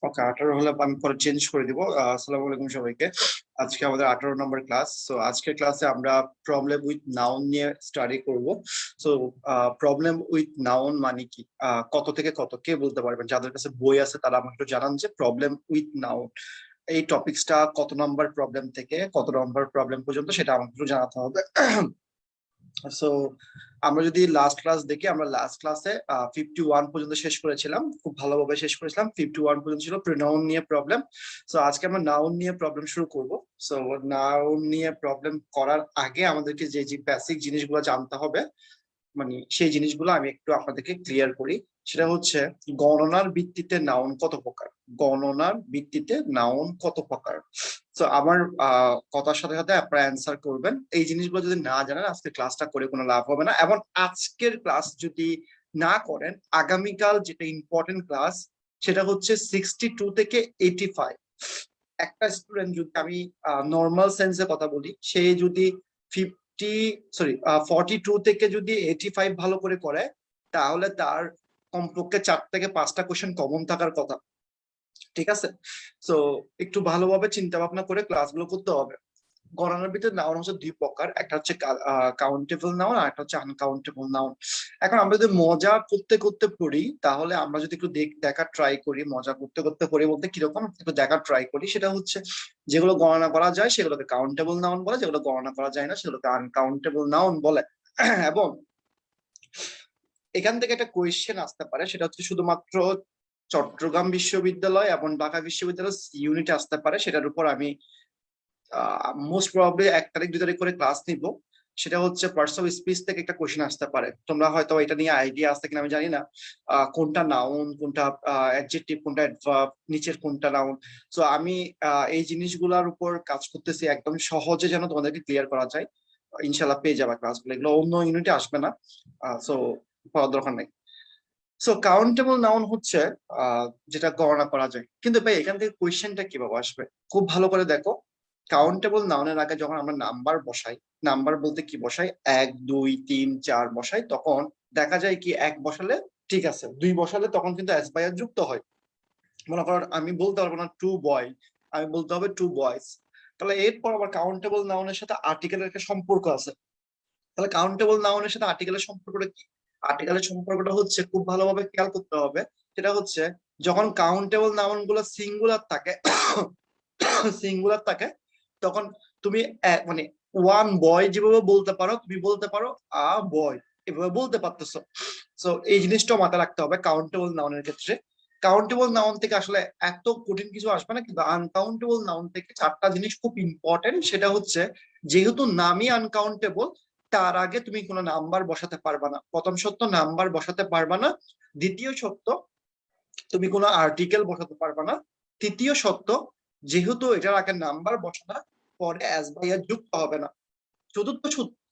ওকে, 18 হলে আমি পরে চেঞ্জ করে দিব। আসসালামু আলাইকুম সবাইকে। আজকে আমাদের 18 নম্বর ক্লাস। সো আজকের ক্লাসে আমরা প্রবলেম উইথ নাউন নিয়ে স্টাডি করব। সো প্রবলেম উইথ নাউন মানে কি, কত থেকে কত কে বলতে পারবেন? যাদের কাছে বই আছে তারা আমাকে একটু জানান যে প্রবলেম উইথ নাউন এই টপিকসটা কত নম্বর প্রবলেম থেকে কত নম্বর প্রবলেম পর্যন্ত, সেটা আমাকে একটু জানাতে হবে। সো আমরা যদি লাস্ট ক্লাস দেখি, আমরা লাস্ট ক্লাসে 51 পর্যন্ত শেষ করেছিলাম, খুব ভালোভাবে শেষ করেছিলাম। 51 পর্যন্ত ছিল প্রোনাউন নিয়ে প্রবলেম। সো আজকে আমরা নাউন নিয়ে প্রবলেম শুরু করব। সো নাউন নিয়ে প্রবলেম করার আগে আমাদেরকে যে যে বেসিক জিনিসগুলো জানতে হবে, মানে সেই জিনিসগুলো আমি একটু আপনাদেরকে ক্লিয়ার করি। সেটা হচ্ছে গণনার ভিত্তিতে নাউন কত প্রকার। গণনার ভিত্তিতে নাউন কত প্রকার। তো আমার কথার সাথে সাথে আপনারা অ্যান্সার করবেন। এই জিনিসগুলো যদি না জানেন আজকে ক্লাসটা করে কোনো লাভ হবে না, এবং আজকের ক্লাস যদি না করেন আগামীকাল যেটা ইম্পর্টেন্ট ক্লাস সেটা হচ্ছে 62 থেকে 85। একটা স্টুডেন্ট, যদি আমি নর্মাল সেন্সে কথা বলি, সে যদি 42 থেকে যদি 85 ভালো করে করে, তাহলে তার কমপক্ষে 4 থেকে 5টা কোশ্চেন কমন থাকার কথা। ঠিক আছে? তো একটু ভালোভাবে চিন্তা ভাবনা করে ক্লাসগুলো করতে হবে। গণনার ভিতরে নাউন হচ্ছে দুই প্রকার, একটা হচ্ছে কাউন্টেবল নাউন আর একটা হচ্ছে আনকাউন্টেবল নাউন। এখন আমরা যদি মজা করতে করতে পড়ি, তাহলে আমরা যদি একটু দেখার ট্রাই করি, মজা করতে করতে পড়ি বলতে কিরকম, একটু দেখার ট্রাই করি, সেটা হচ্ছে যেগুলো গণনা করা যায় সেগুলোকে কাউন্টেবল নাউন বলে, যেগুলো গণনা করা যায় না সেগুলোকে আনকাউন্টেবল নাউন বলে। এবং এখান থেকে একটা কোয়েশ্চেন আসতে পারে, সেটা হচ্ছে শুধুমাত্র চট্টগ্রাম বিশ্ববিদ্যালয় এবং ঢাকা বিশ্ববিদ্যালয় ইউনিটে আসতে পারে। সেটার উপর আমি মোস্ট প্রবাবলি 1 তারিখ 2 তারিখ করে ক্লাস নিব। সেটা হচ্ছে পার্টস অফ স্পিচ থেকে একটা কোশ্চেন আসতে পারে। তোমরা হয়তো এটা নিয়ে আইডিয়া আছে কিনা আমি জানি না, কোনটা নাউন, কোনটা অ্যাডজেক্টিভ, কোনটা অ্যাডভার্ব, নিচের কোনটা নাউন। সো আমি এই জিনিসগুলোর উপর কাজ করতেছি একদম সহজে যেন তোমাদেরকে ক্লিয়ার করা যায়। ইনশাল্লাহ পেয়ে যাবে ক্লাসগুলো, এগুলো অন্য ইউনিটে আসবে না। সো পড়ার দরকার নেই। সো কাউন্টেবল নাউন হচ্ছে যেটা গণনা করা যায়। কিন্তু ভাই এখান থেকে কোয়েশ্চেনটা কিভাবে আসবে, খুব ভালো করে দেখো। কাউন্টেবল নাউনের আগে যখন আমরা নাম্বার বসাই, নাম্বার বলতে কি বসাই, 1 2 3 4 বসাই, তখন দেখা যায় কি 1 বসালে ঠিক আছে, 2 বসালে তখন কিন্তু এস বাই আর যুক্ত হয়। মনে করো আমি বলতে পারবো না টু বয়, আমি বলতে হবে টু বয়েজ। তাহলে এরপর আবার কাউন্টেবল নাউনের সাথে আর্টিকেলের একটা সম্পর্ক আছে। তাহলে কাউন্টেবল নাউনের সাথে আর্টিকেলের সম্পর্কটা কি? আর্টিকেলের সম্পর্কটা হচ্ছে, খুব ভালোভাবে খেয়াল করতে হবে, সেটা হচ্ছে যখন কাউন্টেবল নাউন গুলো সিঙ্গুলার থাকে, সিঙ্গুলার থাকে, তখন তুমি মানে ওয়ান বয় যেভাবে বলতে পারো, তুমি বলতে পারো আ বয়, এভাবে বলতে পারতেছো। সো এই জিনিসটাও মাথায় রাখতে হবে কাউন্টেবল নাউনের ক্ষেত্রে। কাউন্টেবল নাউন থেকে আসলে এত কঠিন কিছু আসবে না, কিন্তু আনকাউন্টেবল নাউন থেকে 4টা জিনিস খুব ইম্পর্টেন্ট। সেটা হচ্ছে, যেহেতু নামই আনকাউন্টেবল, তার আগে তুমি কোনো নাম্বার বসাতে পারবা না। প্রথম সত্য, নাম্বার বসাতে পারবা না। দ্বিতীয় সত্য, তুমি কোনো আর্টিকেল বসাতে পারবা না। তৃতীয় সত্য, যেহেতু এটার আগে নাম্বার বসানো, পরে অ্যাস বাই আর যুক্ত হবে না। চতুর্থ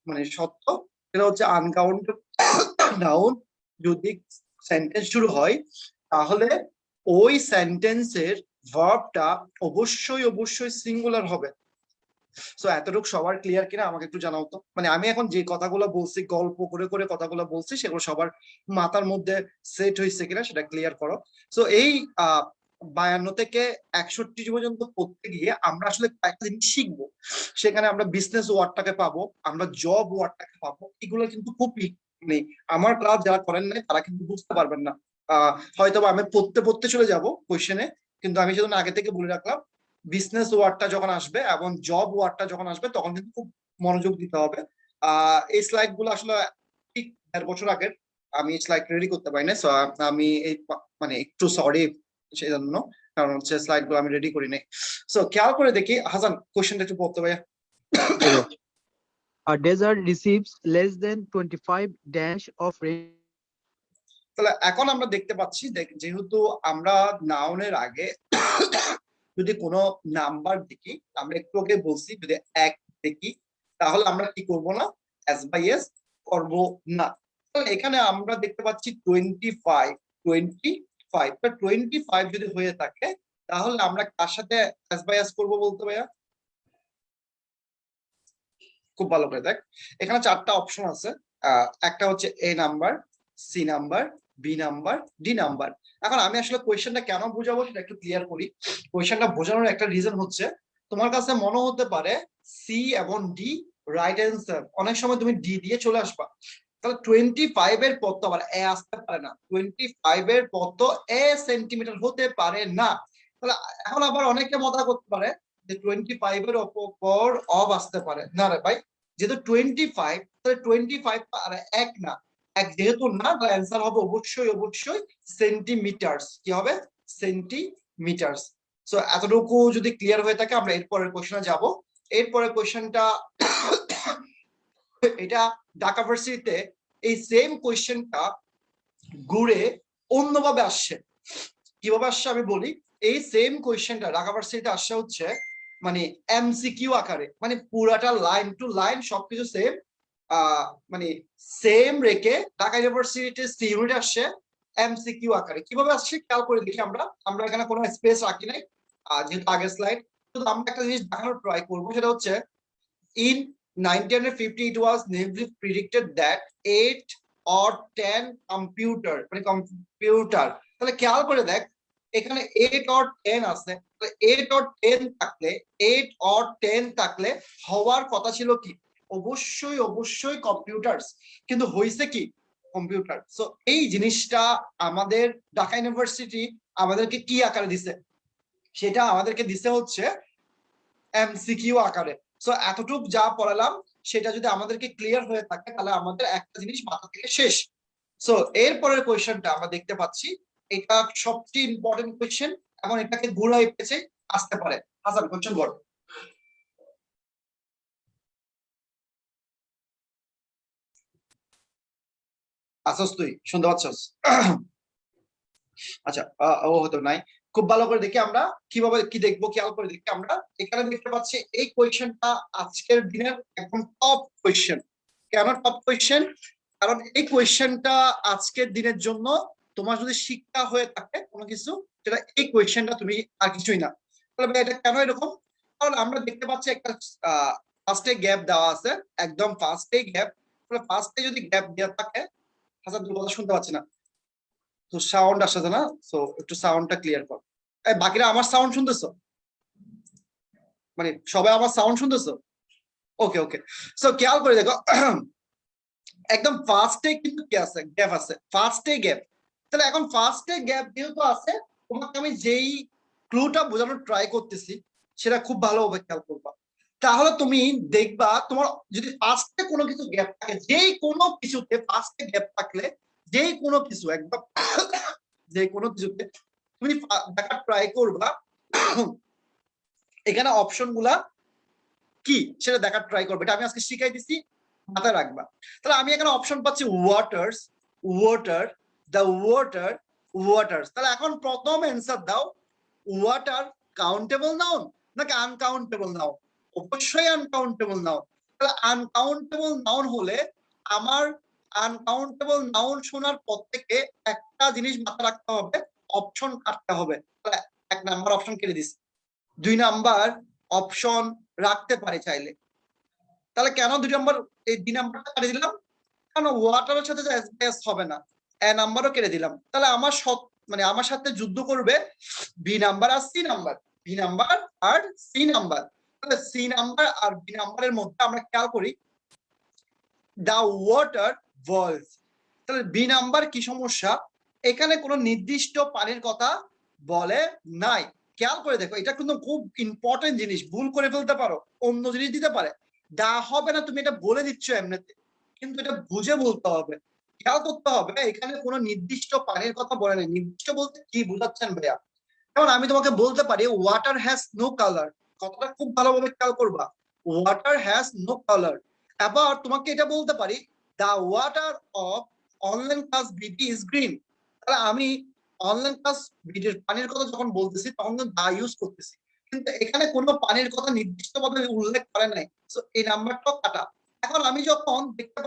মানে সত্য, সেটা হচ্ছে আনকাউন্টেবল নাউন যদি সেন্টেন্স শুরু হয়, তাহলে ওই সেন্টেন্সের ভার্বটা অবশ্যই অবশ্যই সিঙ্গুলার হবে। সো এতটুকু সবার ক্লিয়ার কিনা আমাকে একটু জানাও তো। মানে আমি এখন যে কথাগুলো বলছি, গল্প করে করে কথাগুলো বলছি, সেগুলো সবার মাথার মধ্যে সেট হয়েছে কিনা সেটা ক্লিয়ার করো। সো এই 52 থেকে 61 পর্যন্ত পড়তে গিয়ে আমরা আসলে একটা জিনিস শিখবো। সেখানে আমরা বিজনেস ওয়ার্ডটাকে পাবো, আমরা জব ওয়ার্ডটাকে পাবো। এগুলো কিন্তু খুব মানে আমার ক্লাস যারা করেন নাই তারা কিন্তু বুঝতে পারবেন না। হয়তো আমি পড়তে পড়তে চলে যাব কোয়েশ্চেনে, কিন্তু আমি সেজন্য আগে থেকে বলে রাখলাম, বিজনেস ওয়ার্ডটা যখন আসবে এবং জব ওয়ার্ডটা যখন আসবে তখন কিন্তু খুব মনোযোগ দিতে হবে। এই স্লাইড গুলো আসলে ঠিক 1.5 বছর আগের, আমি স্লাইড রেডি করতে পারি না। সো আমি এই মানে একটু সরি সেই জন্য, কারণ হচ্ছে স্লাইড গুলো আমি রেডি করি নাই। সো খেয়াল করে দেখি, হাসান কোশ্চেনটা একটু পড়তে ভাইয়া। A desert receives less than 25 dash of rain. তাহলে এখন আমরা দেখতে পাচ্ছি, যেহেতু আমরা নাউনের আগে যদি কোনো নাম্বার দেখি, আমরা একটু আগে বলছি যদি 1 দেখি, তাহলে আমরা কি করব না, এস বাই এস করব না। এখানে আমরা দেখতে পাচ্ছি 25, 25। 25 যদি হয়ে থাকে, তাহলে আমরা কার সাথে এস বাই এস করবো বলতে ভাইয়া? খুব ভালো করে দেখ, এখানে 4টা অপশন আছে। একটা হচ্ছে A number, C number, B number, D number. এখন আমি আসলে কোয়েশ্চেনটা কেন বোঝাবো সেটা একটু ক্লিয়ার করি। কোয়েশ্চেনটা বোঝানোর একটা রিজন হচ্ছে, তোমার কাছে মনে হতে পারে সি এবং ডি রাইট অ্যান্সার, অনেক সময় তুমি ডি দিয়ে চলে আসবা। তাহলে 25 এর পর তো আবার এ আসতে পারে না, 25 এর পর তো এ সেন্টিমিটার হতে পারে না। তাহলে এখন আবার অনেকে মজা করতে পারে যে 25 এর পর অফ আসতে পারে না রে ভাই, যেহেতু 25, তাহলে 25 আর এক না, এক যেহেতু না, তাহলে অ্যান্সার হবে অবশ্যই অবশ্যই সেন্টিমিটারস। কি হবে? সেন্টিমিটারস। সো এতটুকু যদি ক্লিয়ার হয়ে থাকে, আমরা এরপরের কোশ্চেনে যাব। এরপরের কোশ্চেনটা এটা ঢাকা ভার্সিটিতে এই সেম কোয়েশ্চেনটা ঘুরে অন্যভাবে আসছে। কিভাবে আসছে আমি বলি। এই সেম কোয়েশ্চেনটা ঢাকা ভার্সিটিতে আসছে হচ্ছে মানে এমসিকিউ আকারে, মানে পুরাটা লাইন টু লাইন সবকিছু সেম, মানে সেম রেখে ঢাকা ইউনিভার্সিটিতে সি ইউনিট আসছে এমসিকিউ আকারে। কিভাবে আসছে খেয়াল করে দেখি। আমরা এখানে কোনো স্পেস রাখি নাই, যেহেতু আগের স্লাইড। শুধু আমরা একটা জিনিস দেখানোর ট্রাই করবো, সেটা হচ্ছে in 1950 it was naively predicted that 8 or 10 computer, মানে কম্পিউটার, তাহলে খেয়াল করে দেখ এখানে 8 or 10 আছে, তাহলে 8 or 10 থাকলে 8 or 10 থাকলে হওয়ার কথা ছিল কি? অবশ্যই অবশ্যই কম্পিউটার, কিন্তু হয়েছে কি? কম্পিউটার। সো এই জিনিসটা আমাদের ঢাকা ইউনিভার্সিটি আমাদেরকে কি আকারে দিছে? সেটা আমাদেরকে দিছে হচ্ছে এমসিকিউ আকারে। সো এতটুকু যা পড়ালাম সেটা যদি আমাদেরকে ক্লিয়ার হয়ে থাকে, তাহলে আমাদের একটা জিনিস মাথা থেকে শেষ। সো এরপরের কোয়েশ্চেনটা আমরা দেখতে পাচ্ছি, এটা সবচেয়ে ইম্পর্টেন্ট কোয়েশ্চেন এবং এটাকে ঘুরাই পেঁচে আসতে পারে। হাসান, কোয়েশ্চেন বল। আসস, তুই শুনতে পাচ্ছস? আচ্ছা, ও হতো নাই। খুব ভালো করে দেখি আমরা কিভাবে কি দেখবো, খেয়াল করে দেখি। আমরা এখানে দেখতে পাচ্ছি এই কোয়েশ্চেনটা আজকের দিনের একদম টপ কোয়েশ্চেন। কেন টপ কোয়েশ্চেন? কারণ এই কোয়েশ্চেনটা আজকের দিনের জন্য তোমার যদি শিক্ষা হয়ে থাকে কোনো কিছু, সেটা এই কোয়েশ্চেনটা, তুমি আর কিছুই না। তাহলে এটা কেন এরকম? কারণ আমরা দেখতে পাচ্ছি একটা ফার্স্টে গ্যাপ দেওয়া আছে, একদম ফার্স্টে গ্যাপ। ফার্স্টে যদি গ্যাপ দেওয়া থাকে, হাসান তোর কথা শুনতে পাচ্ছি না, তো সাউন্ড আসছে না, সো একটু সাউন্ডটা ক্লিয়ার কর। এই বাকিরা আমার সাউন্ড শুনতেছো? মানে সবাই আমার সাউন্ড শুনতেছো? ওকে ওকে। সো খেয়াল করে দেখো, একদম ফার্স্টে কিন্তু কি আছে? গ্যাপ আছে, ফার্স্টে গ্যাপ। তাহলে এখন ফার্স্টে গ্যাপ যেহেতু আছে, তোমাকে আমি যেই ক্লুটা বোঝানোর ট্রাই করতেছি সেটা খুব ভালোভাবে খেয়াল করবা। তাহলে তুমি দেখবা তোমার যদি ফার্স্টে কোনো কিছু গ্যাপ থাকে, যেই কোনো কিছুতে ফার্স্টে গ্যাপ থাকলে, যেই কোনো কিছু একদম যে কোনো কিছুতে তুমি দেখার ট্রাই করবা এখানে অপশন গুলা কি সেটা দেখার ট্রাই করবে। এটা আমি আজকে শিখাই দিছি, মাথায় রাখবা। তাহলে আমি এখানে অপশন পাচ্ছি waters, water, the water, waters. তাহলে এখন প্রথম অ্যান্সার দাও, ওয়াটার কাউন্টেবল নাউন নাকি আনকাউন্টেবল নাউন? অবশ্যই আনকাউন্টেবল নাউন। তাহলে আনকাউন্টেবল নাউন হলে আমার আনকাউন্টেবল নাউন শোনার পর থেকে একটা জিনিস মাথায় রাখতে হবে, অপশন কাটতে হবে। তাহলে এক নাম্বার অপশন কেটে দিছি, 2 নাম্বার অপশন রাখতে পারে চাইলে। তাহলে কেন 2 নাম্বার, এই 2 নাম্বারটা কেটে দিলাম? কারণ ওয়াটারের সাথে এস হবে না, এ নাম্বারও কেটে দিলাম। তাহলে আমার মানে আমার সাথে যুদ্ধ করবে বি নাম্বার আর সি নাম্বার, বি নাম্বার আর সি নাম্বার। তাহলে সি নাম্বার আর বি নাম্বারের মধ্যে আমরা খেয়াল করি, দা ওয়াটার বয়েলস। তাহলে বি নাম্বার কি সমস্যা? এখানে কোনো নির্দিষ্ট পানির কথা বলে নাই। খেয়াল করে দেখো, এটা কিন্তু খুব ইম্পর্টেন্ট জিনিস, ভুল করে ফেলতে পারো, অন্য জিনিস দিতে পারে। দা হবে না, তুমি এটা বলে দিচ্ছ এমনিতে, কিন্তু এটা বুঝে বলতে হবে, খেয়াল করতে হবে। এখানে কোনো নির্দিষ্ট পানির কথা বলে নাই। নির্দিষ্ট বলতে কি বুঝাচ্ছেন ভাইয়া? যেমন আমি তোমাকে বলতে পারি ওয়াটার হ্যাজ নো কালার, কথাটা খুব ভালোভাবে খেয়াল করবা, ওয়াটার হ্যাজ নো কালার। আবার তোমাকে এটা বলতে পারি the water of online class BD is green. তাহলে আমি অনলাইন ক্লাস বিডির পানির কথা যখন বলতেছি তখন কিন্তু দা ইউজ করতেছি, কিন্তু এখানে কোনো পানির কথা নির্দিষ্টভাবে উল্লেখ করে নাই। সো এই নাম্বারটাও কাটা। এখন আমি যখন দেখতে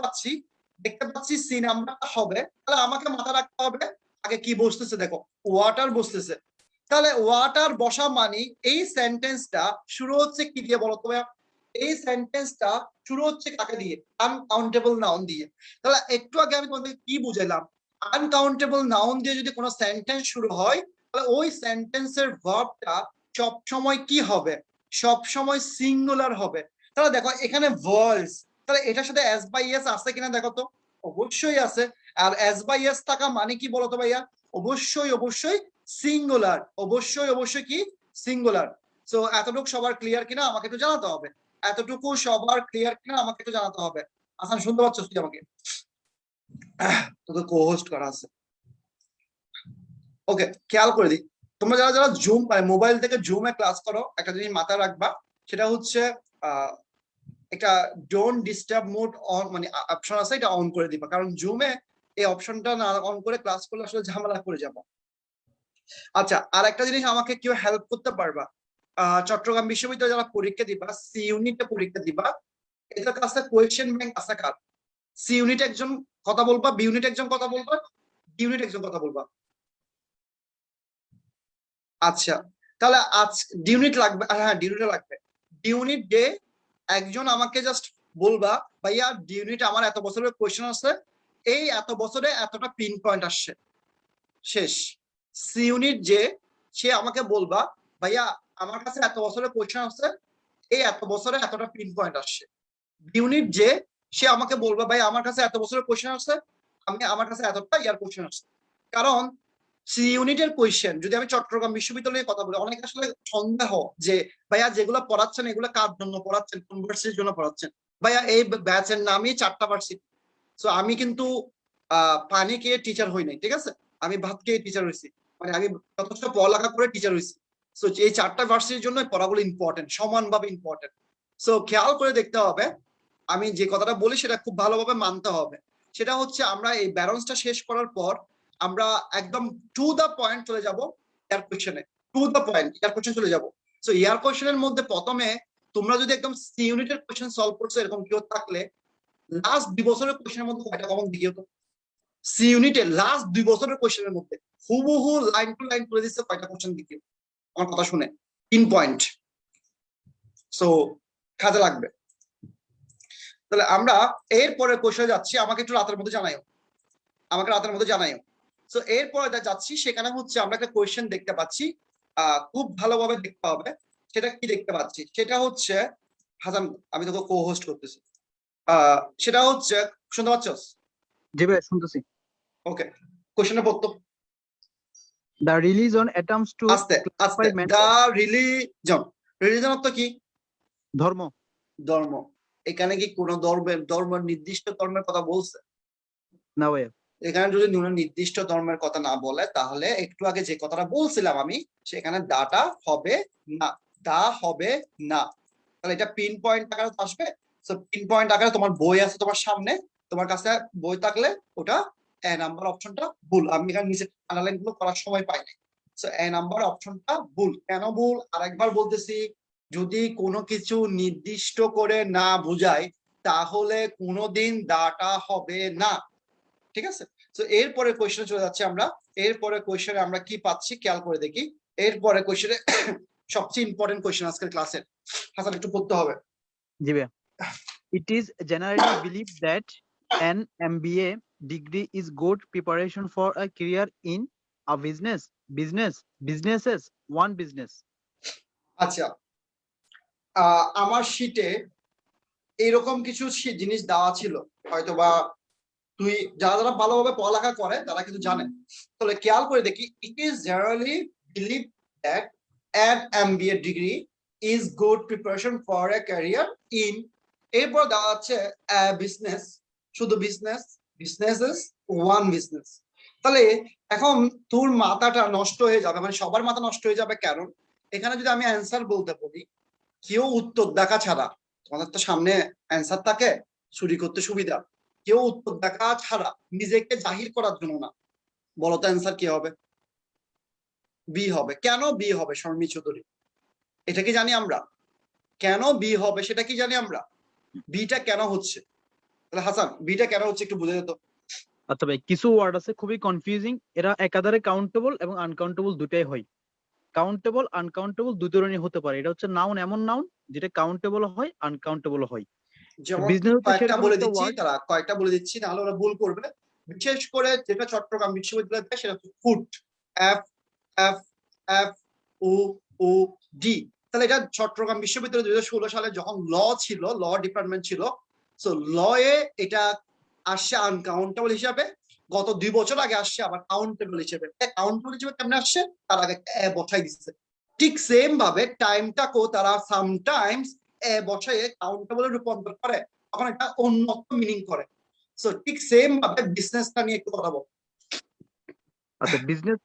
পাচ্ছি সি নাম্বারটা হবে, তাহলে আমাকে মাথা রাখতে হবে আগে কি বসতেছে। দেখো ওয়াটার বসতেছে, তাহলে ওয়াটার বসা মানে এই সেন্টেন্সটা শুরু হচ্ছে কি দিয়ে বলো তো? এই সেন্টেন্সটা শুরু হচ্ছে কাকে দিয়ে? আনকাউন্টেবল নাউন দিয়ে। তাহলে একটু আগে আমি তোমাদের কি বুঝাইলাম? আনকাউন্টেবল নাউন দিয়ে যদি কোনো সেন্টেন্স শুরু হয় তাহলে ওই সেন্টেন্সের ভার্বটা সব সময় কি হবে, সব সময় সিঙ্গুলার হবে। তাহলে দেখো এখানে ভার্বস, তাহলে এটার সাথে এস বাই এস আছে কিনা দেখো তো, অবশ্যই আছে। আর এস বাই এস থাকা মানে কি বলতো ভাইয়া, অবশ্যই সিঙ্গুলার, অবশ্যই কি সিঙ্গুলার। সো এতটুকু সবার ক্লিয়ার কিনা আমাকে একটু জানাতে হবে, এতটুকু সবার ক্লিয়ার কিনা আমাকে একটু জানাতে হবে। আসান শুনতে পাচ্ছ তুই আমাকে? তোকে কো-হোস্ট করা আছে। ওকে, খেয়াল করে দিই, তোমরা যারা যারা জুম মানে মোবাইল থেকে জুমে ক্লাস করো, একটা জিনিস মাথায় রাখবা, সেটা হচ্ছে একটা ডোন্ট ডিস্টার্ব মোড অন মানে অপশন আছে, এটা অন করে দিবা, কারণ জুমে এই অপশনটা না অন করে ক্লাস করলে আসলে ঝামেলা করে যাবো। আচ্ছা, আর একটা জিনিস আমাকে কেউ হেল্প করতে পারবা, চট্টগ্রাম বিশ্ববিদ্যালয়ে যারা পরীক্ষা দিবা, সি ইউনিটে পরীক্ষা দিবা, এটার কাছে কোয়েশ্চেন ব্যাংক আছে কার? সি ইউনিট একজন কথা বলবা, বি ইউনিট একজন কথা বলবা, ডি ইউনিট একজন কথা বলবা। আচ্ছা, তাহলে আজ ডি ইউনিট লাগবে, হ্যাঁ ডি ইউনিট লাগবে। ডি ইউনিট ডে একজন আমাকে জাস্ট বলবা, ভাইয়া ডি ইউনিট আমার এত বছরের কোয়েশ্চেন আছে, এই এত বছরে এতটা পিন পয়েন্ট আসছে, শেষ। সি ইউনিট যে সে আমাকে বলবা, ভাইয়া আমার কাছে এত বছরের কোয়েশ্চেন আছে, এই এত বছরে এতটা পিন পয়েন্ট আসছে। বি ইউনিট যে সে আমাকে বলবা, ভাই আমার কাছে এত বছরের কোয়েশ্চেন আছে, আমার কাছে এতটা ইয়ার কোয়েশ্চেন আছে। কারণ সি ইউনিটের কোয়েশ্চেন যদি আমি চট্টগ্রাম বিশ্ববিদ্যালয়ে কথা বলি, অনেক আসলে সন্দেহ যে ভাইয়া যেগুলো পড়াচ্ছেন এগুলো কার জন্য পড়াচ্ছেন, কোন ভার্সিটির জন্য পড়াচ্ছেন। ভাইয়া এই ব্যাচের নামই 4টা ভার্সিটি, সো আমি কিন্তু পানি খেয়ে টিচার হই নাই, ঠিক আছে, আমি ভাত খেয়ে টিচার হয়েছি, মানে আমি যথেষ্ট পড়ালেখা করে টিচার হয়েছি। সো এই 4টা ভার্সিটির জন্য পড়াগুলো ইম্পর্টেন্ট, সমানভাবে ইম্পর্টেন্ট। সো খেয়াল করে দেখতে হবে, আমি যে কথাটা বলি সেটা খুব ভালোভাবে মানতে হবে। সেটা হচ্ছে আমরা এই ব্যালেন্সটা শেষ করার পর আমরা একদম টু দা পয়েন্ট চলে যাব ইয়ার কোশ্চেনে, to the point year question চলে যাব। সো ইয়ার কোশ্চেনের মধ্যে প্রথমে তোমরা যদি একদম সি ইউনিটের কোশ্চেন সলভ করছো এরকম কেউ থাকলে, লাস্ট 2 বছরের কোশ্চেনের মধ্যে কয়টা কমন দিও তো? সি ইউনিটের লাস্ট 2 বছরের কোশ্চেনের মধ্যে হুবহু লাইন টু লাইন করে দিচ্ছে, কয়টা কোশ্চেন দিও আমার কথা শুনে? 3 পয়েন্ট। সো কাজে লাগবে। তাহলে আমরা এরপরে কোশ্চেনে যাচ্ছি, আমাকে একটু রাতের মধ্যে জানাইও, আমাকে রাতের মধ্যে জানাইও। সো এরপরে যাচ্ছি, সেখানে হচ্ছে আমরা একটা কোয়েশ্চেন দেখতে পাচ্ছি, খুব ভালোভাবে দেখতে হবে। সেটা কি দেখতে পাচ্ছি, সেটা হচ্ছে হাসান, আমি তোকে কো-হোস্ট করতেছি, সেটা হচ্ছে, শুনতে পাচ্ছস? জি ভাই শুনতেছি। ওকে, কোয়েশ্চেনে পড়তো The religion attempts to আস্তে আস্তে, classify দা mankind. রিলিজন, রিলিজন অর্থ কি? ধর্ম। ধর্ম। এখানে কি কোনো ধর্মের নির্দিষ্ট ধর্মের কথা বলছে? না ভাইয়া। এখানে যদি নির্দিষ্ট ধর্মের কথা না বলে, তাহলে একটু আগে যে কথাটা বলছিলাম আমি, সেখানে দাটা হবে না, দা হবে না। তাহলে এটা পিন পয়েন্ট আকারে আসবে। সো পিন পয়েন্ট আকারে তোমার বই আছে তোমার সামনে, তোমার কাছে বই থাকলে ওটা এ নাম্বার অপশনটা ভুল। আমি এখানে নিচে আন্ডারলাইন গুলো করার সময় পাই নাই। সো এ নাম্বার অপশনটা ভুল। কেন ভুল আরেকবার বলতেছি, যদি কোনো কিছু নির্দিষ্ট করে না বুঝায় তাহলে কোনোদিন দাটা হবে না, ঠিক আছে? তো এরপরে কোশ্চেনে চলে যাচ্ছে আমরা, এরপরে কোশ্চেনে আমরা কি পাচ্ছি খেয়াল করে দেখি। এরপরে কোশ্চেনে সবচেয়ে ইম্পর্টেন্ট কোশ্চেন আজকের ক্লাসের, হাসান একটু পড়তে হবে। জি ভাইয়া। It is generally believed that an MBA degree is good preparation for a career in a businesses, one business. আচ্ছা, আমার শীটে এরকম কিছু জিনিস দেওয়া ছিল, হয়তোবা তুই যারা যারা ভালোভাবে পড়ালেখা করে তারা কিন্তু জানেন। তাহলে খেয়াল করে দেখি, it is generally believe that an MBA degree is good preparation for a career in, এরপর দেওয়া আছে বিজনেস, শুধু বিজনেস, বিজনেসেস, ওয়ান বিজনেস। তাহলে এখন তোর মাথাটা নষ্ট হয়ে যাবে, মানে সবার মাথা নষ্ট হয়ে যাবে। কারণ এখানে যদি আমি অ্যান্সার বলতে বলি, কেউ উত্তর দেখা ছাড়া, তোমাদের তো সামনে অ্যান্সার থাকে চুরি করতে সুবিধা, কেউ উত্তর দেখা ছাড়া নিজেকে জাহির করার জন্য না, বলতো অ্যান্সার কি হবে? বি হবে। কেন বি হবে শর্মী চৌধুরী? এটা কি জানি আমরা? কেন বি হবে সেটা কি জানি আমরা? বিটা কেন হচ্ছে? তাহলে হাসান বিটা কেন হচ্ছে একটু বুঝে যেত। আচ্ছা ভাই, কিছু ওয়ার্ড আছে খুবই কনফিউজিং, এরা একাধারে কাউন্টেবল এবং আনকাউন্টেবল দুটাই হয়। কাউন্টেবল আনকাউন্টেবল দুই ধরনের হতে পারে। এটা হচ্ছে নাউন, এমন নাউন যেটা কাউন্টেবল হয় আনকাউন্টেবল হয়। যেমন বিজনেস হচ্ছে কয়েকটা সেরকম বলে একটা দিচ্ছি, ওয়ার্ড। তারা কয়েকটা বলে দিচ্ছি, নাহলে ওরা ভুল করবে। বিশেষ করে যেটা চট্টগ্রাম বিশ্ববিদ্যালয় দেয় সেটা হচ্ছে food, F F F O O D. তাহলে এটা চট্টগ্রাম বিশ্ববিদ্যালয় 2016 সালে যখন ল ছিল, ল ডিপার্টমেন্ট ছিল, সো ল এ এটা আসছে আনকাউন্টেবল হিসাবে। গত 2 বছর আগে আসছে আবার কাউন্টেবল হিসেবে। কাউন্টেবল হিসেবে কেমন আসছে, তার আগে বসাই দিচ্ছে। ঠিক সেম ভাবে টাইমটাকেও তারা সামটাইমস বসায় কাউন্টেবলে রূপান্তর করে, তখন একটা উন্নত মিনিং করে। সো ঠিক সেম ভাবে বিজনেসটা নিয়ে একটু কথা বল। আচ্ছা, বিজনেস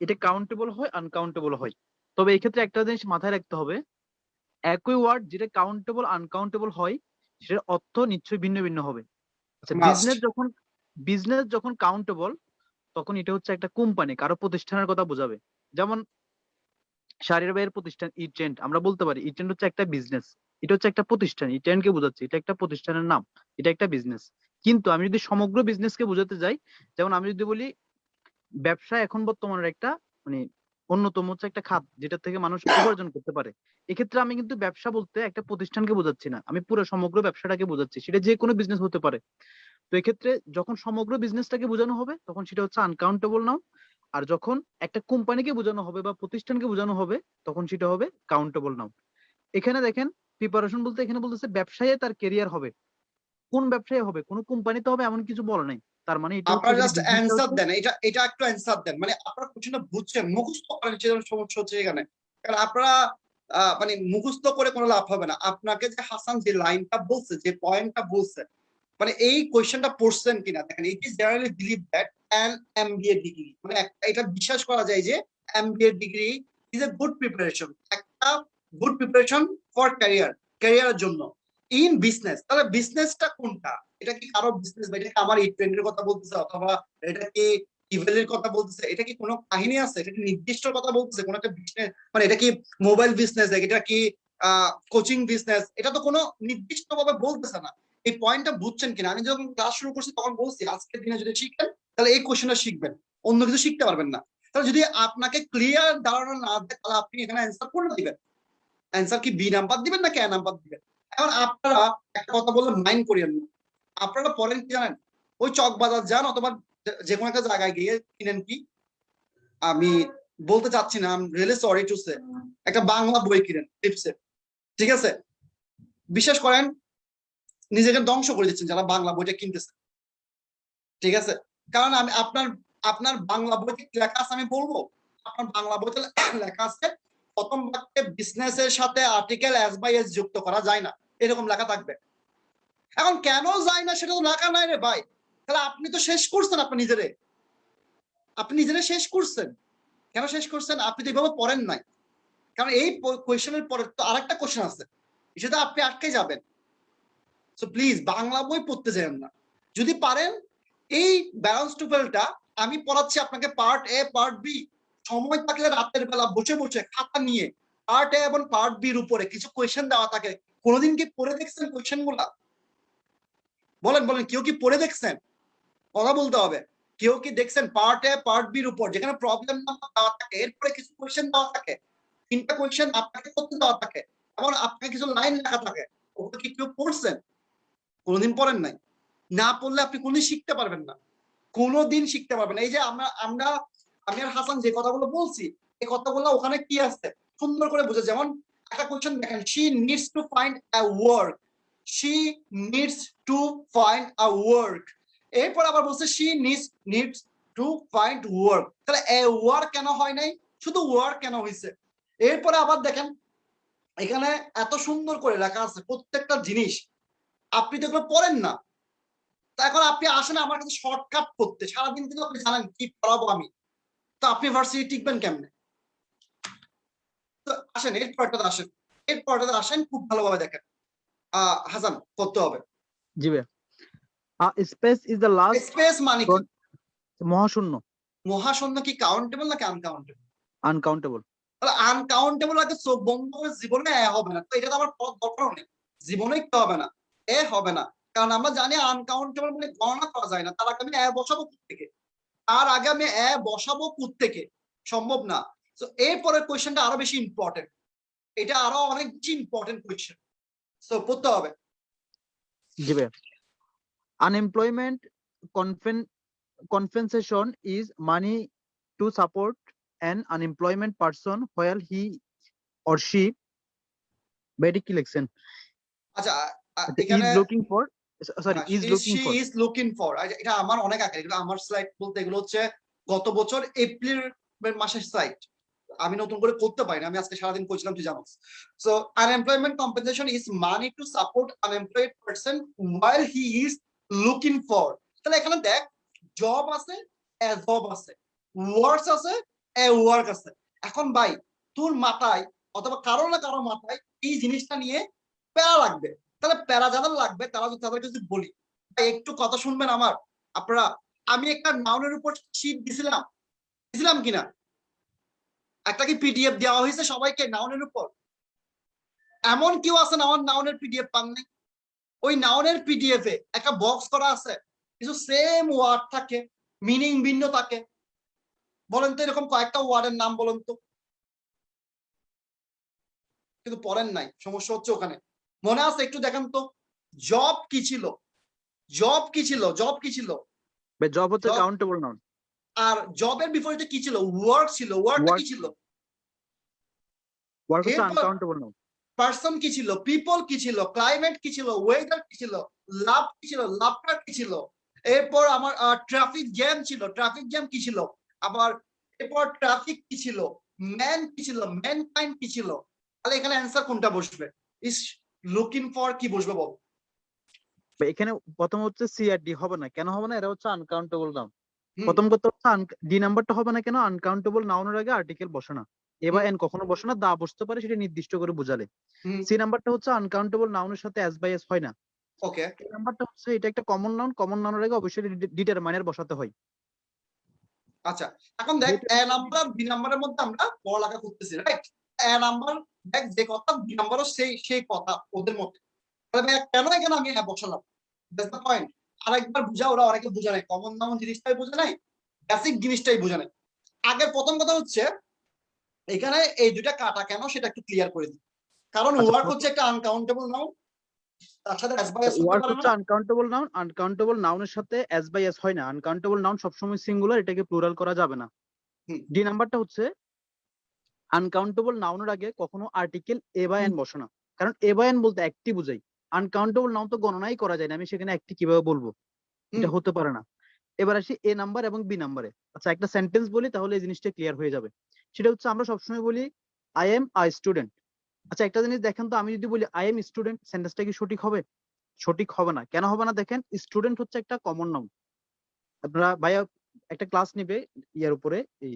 এটা কাউন্টেবল হয়, আনকাউন্টেবল হয়। তবে এই ক্ষেত্রে একটা জিনিস মাথায় রাখতে হবে, একই ওয়ার্ড যেটা কাউন্টেবল আনকাউন্টেবল হয় সেটার অর্থ নিশ্চয়ই ভিন্ন ভিন্ন হবে। আচ্ছা, মাস্ট। বিজনেস যখন কাউন্টেবল, তখন এটা হচ্ছে একটা কোম্পানি, কারো প্রতিষ্ঠানের কথা বোঝাবে। যেমন শারির ভাইয়ের প্রতিষ্ঠান ইটেন্ড, আমরা বলতে পারি ইটেন্ড হচ্ছে একটা বিজনেস, এটা হচ্ছে একটা প্রতিষ্ঠান, ইটেন্ড কে বোঝাচ্ছে, এটা একটা প্রতিষ্ঠানের নাম, এটা একটা বিজনেস। কিন্তু আমি যদি সমগ্র বিজনেস কে বোঝাতে যাই, যেমন আমি যদি বলি ব্যবসা এখন বর্তমানের একটা মানে অন্যতম হচ্ছে একটা খাত যেটা থেকে মানুষ উপার্জন করতে পারে, এক্ষেত্রে আমি কিন্তু ব্যবসা বলতে একটা প্রতিষ্ঠানকে বোঝাচ্ছি না, আমি পুরো সমগ্র ব্যবসাটাকে বোঝাচ্ছি, সেটা যে কোনো বিজনেস হতে পারে। তো এক্ষেত্রে যখন সমগ্র বিজনেসটাকে বোঝানো হবে তখন সেটা হচ্ছে আনকাউন্টেবল নাউন, আর যখন একটা কোম্পানিকে বোঝানো হবে বা প্রতিষ্ঠানকে বোঝানো হবে তখন সেটা হবে কাউন্টেবল নাউন। এখানে দেখেন প্রিপারেশন বলতে এখানে বলতেছে ব্যবসায়ী তার কেরিয়ার হবে, কোন ব্যবসায়ী হবে, কোন কোম্পানিতে হবে এমন কিছু বলা নাই। তার মানে এটা হচ্ছে আপনারা এখানে জাস্ট বিজনেসটা অ্যান্সার হচ্ছে। দেন, এটা একটু অ্যান্সার দেন, মানে আপনারা কোশ্চেনটা বুঝছেন, মুখস্থ করেন, সেজন্য সমস্যা হচ্ছে এখানে। কারণ আপনারা মানে মুখস্থ করে কোনো লাভ হবে না। আপনাকে যে হাসান যে লাইনটা বলছে, যে পয়েন্টটা বলছে, মানে এই কোয়েশ্চেনটা পড়ছেন কিনা দেখেন। It is generally believe that an MBA degree, মানে এটা বিশ্বাস করা যায় যে MBA degree is a good preparation, একটা গুড প্রিপারেশন ফর ক্যারিয়ারের জন্য ইন বিজনেস। তাহলে বিজনেসটা কোনটা? এটা কি কারো বিজনেস, বা এটা কি আমার এই ট্রেন্ডের কথা বলতেছে, অথবা এটা কি ইভেলের কথা বলতেছে, এটা কি কোনো কাহিনী আছে, এটা কি নির্দিষ্ট কথা বলতেছে কোনো একটা বিজনেস, মানে এটা কি মোবাইল বিজনেস, এটা কি কোচিং বিজনেস, এটা তো কোনো নির্দিষ্ট ভাবে বলতেছে না। এই পয়েন্টটা বুঝছেন কিনা? আমি যখন ক্লাস শুরু করছি তখন বলছি আজকের দিনে যদি শিখেন তাহলে এই কোশ্চেনটা শিখবেন, অন্য কিছু শিখতে পারবেন না। তাহলে যদি আপনাকে ক্লিয়ার ধারণা না দেয় তাহলে আপনি এখানে অ্যান্সার কোনটা দিবেন? অ্যান্সার কি বি নাম্বার দিবেন নাকি এ নাম্বার দিবেন? এখন আপনারা একটা কথা বললে মাইন্ড করিয়েন না, আপনারা পড়েন কি জানেন? ওই চক বাজার যান অথবা যে কোনো একটা জায়গায় গিয়ে কিনেন কি, আমি বলতে চাচ্ছি না, রিয়েলি সরি টু সে, একটা বাংলা বই কিনেন টিপসে, ঠিক আছে? বিশ্বাস করেন নিজেকে ধ্বংস করে দিচ্ছেন যারা বাংলা বইটা কিনতেছে, ঠিক আছে? কারণ আমি আপনার আপনার বাংলা বইতে লেখা আছে, আমি বলবো আপনার বাংলা বইতে লেখা আছে প্রথম বাক্যে বিজনেসের সাথে আর্টিকেল এস বাই এস যুক্ত করা যায় না, এরকম লেখা থাকবে। এখন কেন যায় না সেটা তো লেখা নাই রে ভাই। তাহলে আপনি তো শেষ করছেন, আপনি নিজেরে শেষ করছেন। কেন শেষ করছেন? আপনি তো এইভাবে পড়েন নাই। কারণ এই কোয়েশ্চেনের পরে তো আরেকটা কোয়েশ্চেন আছে, সেটা আপনি আটকে যাবেন। সো প্লিজ বাংলা বই পড়তে যাবেন না। যদি পারেন এই ব্যালেন্স টুপেলটা আমি পড়াচ্ছি আপনাকে, পার্ট এ পার্ট বি, সময় থাকলে রাতের বেলা বসে বসে খাতা নিয়ে পার্ট এ এবং পার্ট বির উপরে কিছু কোয়েশ্চেন দেওয়া থাকে। কোনোদিন কি পড়ে দেখছেন কোয়েশ্চেন গুলা? বলেন বলেন, কেউ কি পড়ে দেখছেন? কথা বলতে হবে। কেউ কি দেখছেন পার্ট এ পার্ট বির উপর যেখানে প্রবলেম নাম্বার দেওয়া থাকে, এরপরে কিছু কোয়েশ্চেন দেওয়া থাকে, 3টা কোয়েশ্চেন আপনাকে করতে দেওয়া থাকে, এবং আপনাকে কিছু লাইন লেখা থাকে, ওগুলো কি কেউ পড়ছেন? কোনোদিন পড়েন নাই। না পড়লে আপনি কোনোদিন শিখতে পারবেন না, কোনোদিন শিখতে পারবেন না। এই যে আমরা আমি আর হাসান যে কথাগুলো বলছি, এই কথাগুলো ওখানে কি আছে সুন্দর করে বুঝে। যেমন একটা কোয়েশ্চেন দেখেন, she needs to find a work, she needs to find a work, এরপর আবার বলছে she needs to find work. তাহলে এ ওয়ার্ক কেন হয় নাই, শুধু ওয়ার্ক কেন হয়েছে? এরপরে আবার দেখেন এখানে এত সুন্দর করে লেখা আছে প্রত্যেকটা জিনিস, আপনি তো এগুলো পড়েন না। তা এখন আপনি আসেন আমার কাছে শর্টকাট করতে, সারাদিন কিন্তু আপনি জানেন কি পড়াবো আমি, তো আপনি ভার্সিটি টিকবেন কেমনে? তো আসেন এরপরটাতে আসেন খুব ভালোভাবে দেখেন। হাসান করতে হবে। জি ভাইয়া। Space is the last space মানে কি? মহাশূন্য। মহাশূন্য কি কাউন্টেবল নাকি আনকাউন্টেবল? আনকাউন্টেবল। তাহলে আনকাউন্টেবল আগে চোখ বন্ধ করে জীবনে এ হবে না, তো এটা তো আমার পথ দরকার নেই, জীবনে কি হবে না, এ হবে না। কারণ আমরা জানি আনকাউন্টেবল মানে গণনা করা যায় না, তার আগে আমি এ বসাবো থেকে, তার আগে আমি এ বসাবো থেকে, সম্ভব না। তো এরপরের কোয়েশ্চেনটা আরো বেশি ইম্পর্টেন্ট, এটা আরো অনেক বেশি ইম্পর্টেন্ট কোয়েশ্চেন, সো পড়তে হবে। জি ভাইয়া। Unemployment compensation is money to support an unemployment person while he or she বেডি কি লিখছেন আচ্ছা is এখানে looking for sorry is looking she for is looking for এটা আমার অনেক আগে, এগুলো আমার স্লাইড বলতে এগুলো হচ্ছে গত বছর এপ্রিল মাসের স্লাইড, আমি নতুন করে করতে পারি না, আমি আজকে সারাদিন করছিলাম তুই জানোস। So unemployment compensation is money to support unemployed person while he is looking for। তাহলে এখানে দেখ জব আছে, এ জব আছে, ওয়ার্কস আছে, এ ওয়ার্ক আছে। এখন ভাই তোর মাথায় অথবা কারো না কারো মাথায় এই জিনিসটা নিয়ে প্যারা লাগবে, তাহলে প্যারা যাদের লাগবে তারা যদি তাদেরকে যদি বলি ভাই একটু কথা শুনবেন আমার আপনারা, আমি একটা নাউনের উপর শীট দিছিলাম কিনা, একটা কি পিডিএফ দেওয়া হয়েছে সবাইকে নাউনের উপর? এমন কেউ আছে নাউনের পিডিএফ পাননি? ওই নাউনের পিডিএফ এ একটা বক্স করা আছে, কিছু সেম ওয়ার্ড থাকে, মিনিং ভিন্ন থাকে। বলেন তো এরকম কয়েকটা ওয়ার্ডের নাম বলেন তো। কিন্তু পড়েন নাই, সমস্যা হচ্ছে ওখানে। মনে আছে একটু দেখেন তো, জব কি ছিল? জব কি ছিল? জব কি ছিল? জব হচ্ছে কাউন্টেবল নাউন। আর জবের বিপরীতে কি ছিল? ওয়ার্ক ছিল। ওয়ার্কটা কি ছিল? ওয়ার্ক হচ্ছে আনকাউন্টেবল নাউন। পারসন কি ছিল? পিপল কি ছিল? ক্লাইমেট কি ছিল? ওয়েদার কি ছিল? লাভ কি ছিল? লাভটার কি ছিল? এরপর আমার ট্রাফিক জ্যাম ছিল। ট্রাফিক জ্যাম কি ছিল? আবার এরপর ট্রাফিক কি ছিল? ম্যান কি ছিল? ম্যানকাইন্ড কি ছিল? তাহলে এখানে অ্যান্সার কোনটা বসবে? ইজ লুকিং ফর কি বসবে বল? এখানে প্রথম হচ্ছে সিআরডি হবে না, কেন হবে না? এটা হচ্ছে আনকাউন্টেবল নাউন। প্রথম কথা হচ্ছে ডি নাম্বারটা হবে না কেন? আনকাউন্টেবল নাউনের আগে আর্টিকেল বসে না, এবার এন কখনো বসে না, দা বসতে পারে, সেটা নির্দিষ্ট করে বোঝালে। সি নাম্বারটা হচ্ছে আনকাউন্টেবল নাউনের সাথে এস বাই এস হয় না। ওকে, এই নাম্বারটা হচ্ছে এটা একটা কমন নাউন, কমন নাউনের আগে অবশ্যই ডিটারমাইনার বসাতে হয়। আচ্ছা এখন দেখ এ নাম্বার আর বি নাম্বারের মধ্যে আমরা পড়ালেখা করতেছি, রাইট? এ নাম্বার দেখ যে কথা, বি নাম্বারও সেই কথা ওদের মধ্যে। তাহলে কেন এখানে আমি হ্যাঁ বসালাম? That's the point. আরেকবার বুঝা, ওরা অনেকে বুঝে নাই, কমন নাউন জিনিসটাই বুঝে নাই, বেসিক জিনিসটাই বুঝে নাই। আগের প্রথম কথা হচ্ছে এখানে এই দুটা কাটা কেন সেটা একটু ক্লিয়ার করে দিই। কারণ ওয়ার্ক হচ্ছে একটা আনকাউন্টেবল নাউন, তার সাথে এস বাই এস হতে ওয়ার্ক পারে হচ্ছে না। আনকাউন্টেবল নাউন, আনকাউন্টেবল নাউনের সাথে এস বাই এস হয় না। আনকাউন্টেবল নাউন সবসময় সিঙ্গুলার, এটাকে প্লুরাল করা যাবে না। ডি নাম্বারটা হচ্ছে আনকাউন্টেবল নাউনের আগে কখনো আর্টিকেল এ বা এন বসে না, কারণ এ বা এন বলতে একটি বুঝাই। আনকাউন্টেবল নাউন তো গণনাই করা যায় না, আমি সেখানে একটি কিভাবে বলবো? এটা হতে পারে না। এবার আসি এ নাম্বার এবং বি নাম্বারে। আচ্ছা একটা সেন্টেন্স বলি তাহলে এই জিনিসটা ক্লিয়ার হয়ে যাবে। সেটা হচ্ছে আমরা সবসময় বলি আই এম আ স্টুডেন্ট। আচ্ছা একটা জিনিস দেখেন তো, আমি যদি বলি আই এম স্টুডেন্ট, সেন্টেন্সটা কি সঠিক হবে? সঠিক হবে না। কেন হবে না? দেখেন স্টুডেন্ট হচ্ছে একটা কমন নাউন। আপনারা ভাইয়া একটা ক্লাস নিবে ইয়ার উপরে, এই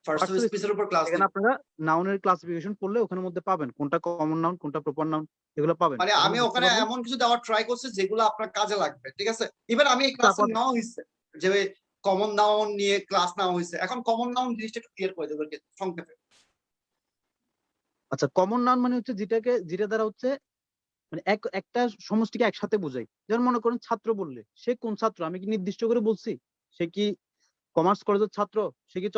পার্সোনাল স্পেসের উপর ক্লাস এখানে আপনারা নাউনের ক্লাসিফিকেশন পড়লে ওখানের মধ্যে পাবেন কোনটা কমন নাউন কোনটা প্রপার নাউন, এগুলো পাবেন। মানে আমি ওখানে এমন কিছু দেওয়ার ট্রাই করছি যেগুলো আপনার কাজে লাগবে, ঠিক আছে? এবার আমি এই ক্লাসে নেওয়া হয়েছে যে কমন নাউন নিয়ে ক্লাস নেওয়া হয়েছে, এখন কমন নাউন জিনিসটা একটু ক্লিয়ার করে দেবো সংক্ষেপে। আচ্ছা কমন নাউন মানে হচ্ছে যেটা দ্বারা হচ্ছে মানে একটা সমষ্টিকে একসাথে বোঝাই। যেমন মনে করেন ছাত্র বললে সে কোন ছাত্র, আমি কি নির্দিষ্ট করে বলছি? সে কি কমার্স কলেজের ছাত্র, সে কি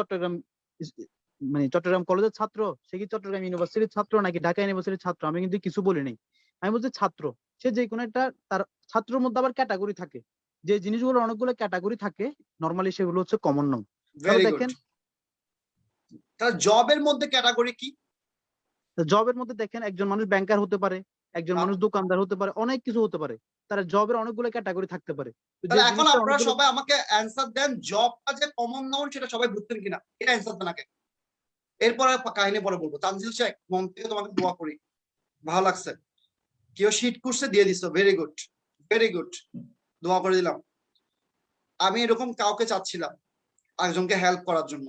চট্টগ্রাম কলেজের ছাত্র, সে কি চট্টগ্রাম ইউনিভার্সিটির ছাত্র, নাকি ঢাকা ইউনিভার্সিটির ছাত্র? আমি কিন্তু কিছু বলি নাই, আমি বলছি ছাত্র। সে যে কোনো একটা, তার ছাত্রের মধ্যে আবার ক্যাটাগরি থাকে, যে জিনিসগুলো অনেকগুলো ক্যাটাগরি থাকে, নরমালি সেগুলো হচ্ছে কমন নাউন। তাহলে দেখেন তাহলে জবের মধ্যে ক্যাটাগরি কি? জবের মধ্যে দেখেন একজন মানুষ ব্যাংকার হতে পারে, একজন মানুষ দোকানদার হতে পারে, অনেক কিছু হতে পারে। তার জবের অনেকগুলো ক্যাটাগরি থাকতে পারে। তাহলে এখন আপনারা সবাই আমাকে অ্যানসার দেন, জবটা যে কমন নাউন সেটা সবাই বুঝছেন কিনা, এটা অ্যানসার দেন আগে, এরপরে কাহিনী পরে বলবো। তানজিল শেখ, মন থেকে তোমাকে দোয়া করি, ভালো লাগছে। কেউ শিট করছে দিয়ে দিছো, ভেরি গুড, ভেরি গুড, দোয়া করে দিলাম। আমি এরকম কাউকে চাচ্ছিলাম একজনকে হেল্প করার জন্য।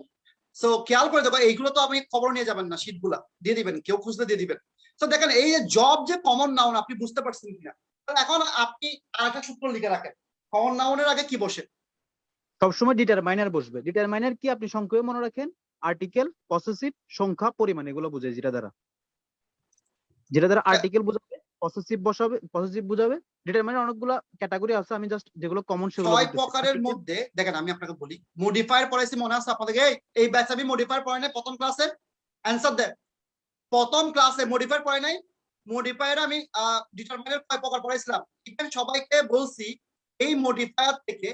সো খেয়াল করে দেখো, এইগুলো তো আপনি খবর নিয়ে যাবেন না, শীট গুলা দিয়ে দিবেন, কেউ খুঁজলে দিয়ে দিবেন। তো দেখেন এই যে জব যে কমন নাউন, আপনি বুঝতে পারছেন কিনা? এখন আপনি আরেকটা সূত্র লিখে রাখেন, কমন নাউনের আগে কি বসে? সবসময় ডিটারমাইনার বসবে। ডিটারমাইনার কি আপনি সংক্ষেপে মনে রাখেন, আর্টিকেল, পসেসিভ, সংখ্যা, পরিমাণ, এগুলো বোঝায়। যেটা দ্বারা আর্টিকেল বোঝাবে, পসেসিভ বসাবে, পসেসিভ বোঝাবে। ডিটারমাইনার অনেকগুলো ক্যাটাগরি আছে, আমি জাস্ট যেগুলো কমন সেগুলো ছয় বলতেছি। প্রকারের মধ্যে দেখেন আমি আপনাকে বলি, মডিফায়ার পড়াইছি মনে আছে আপনাদেরকে? এই ব্যাচ আমি মডিফায়ার পড়াই নাই প্রথম ক্লাসে? অ্যান্সার দেন। প্রথম ক্লাসে মডিফায়ার পড়াই নাই? মডিফায়ার আমি ডিটারমাইনার কয় প্রকার পড়াইছিলাম? সবাইকে বলছি এই মডিফায়ার থেকে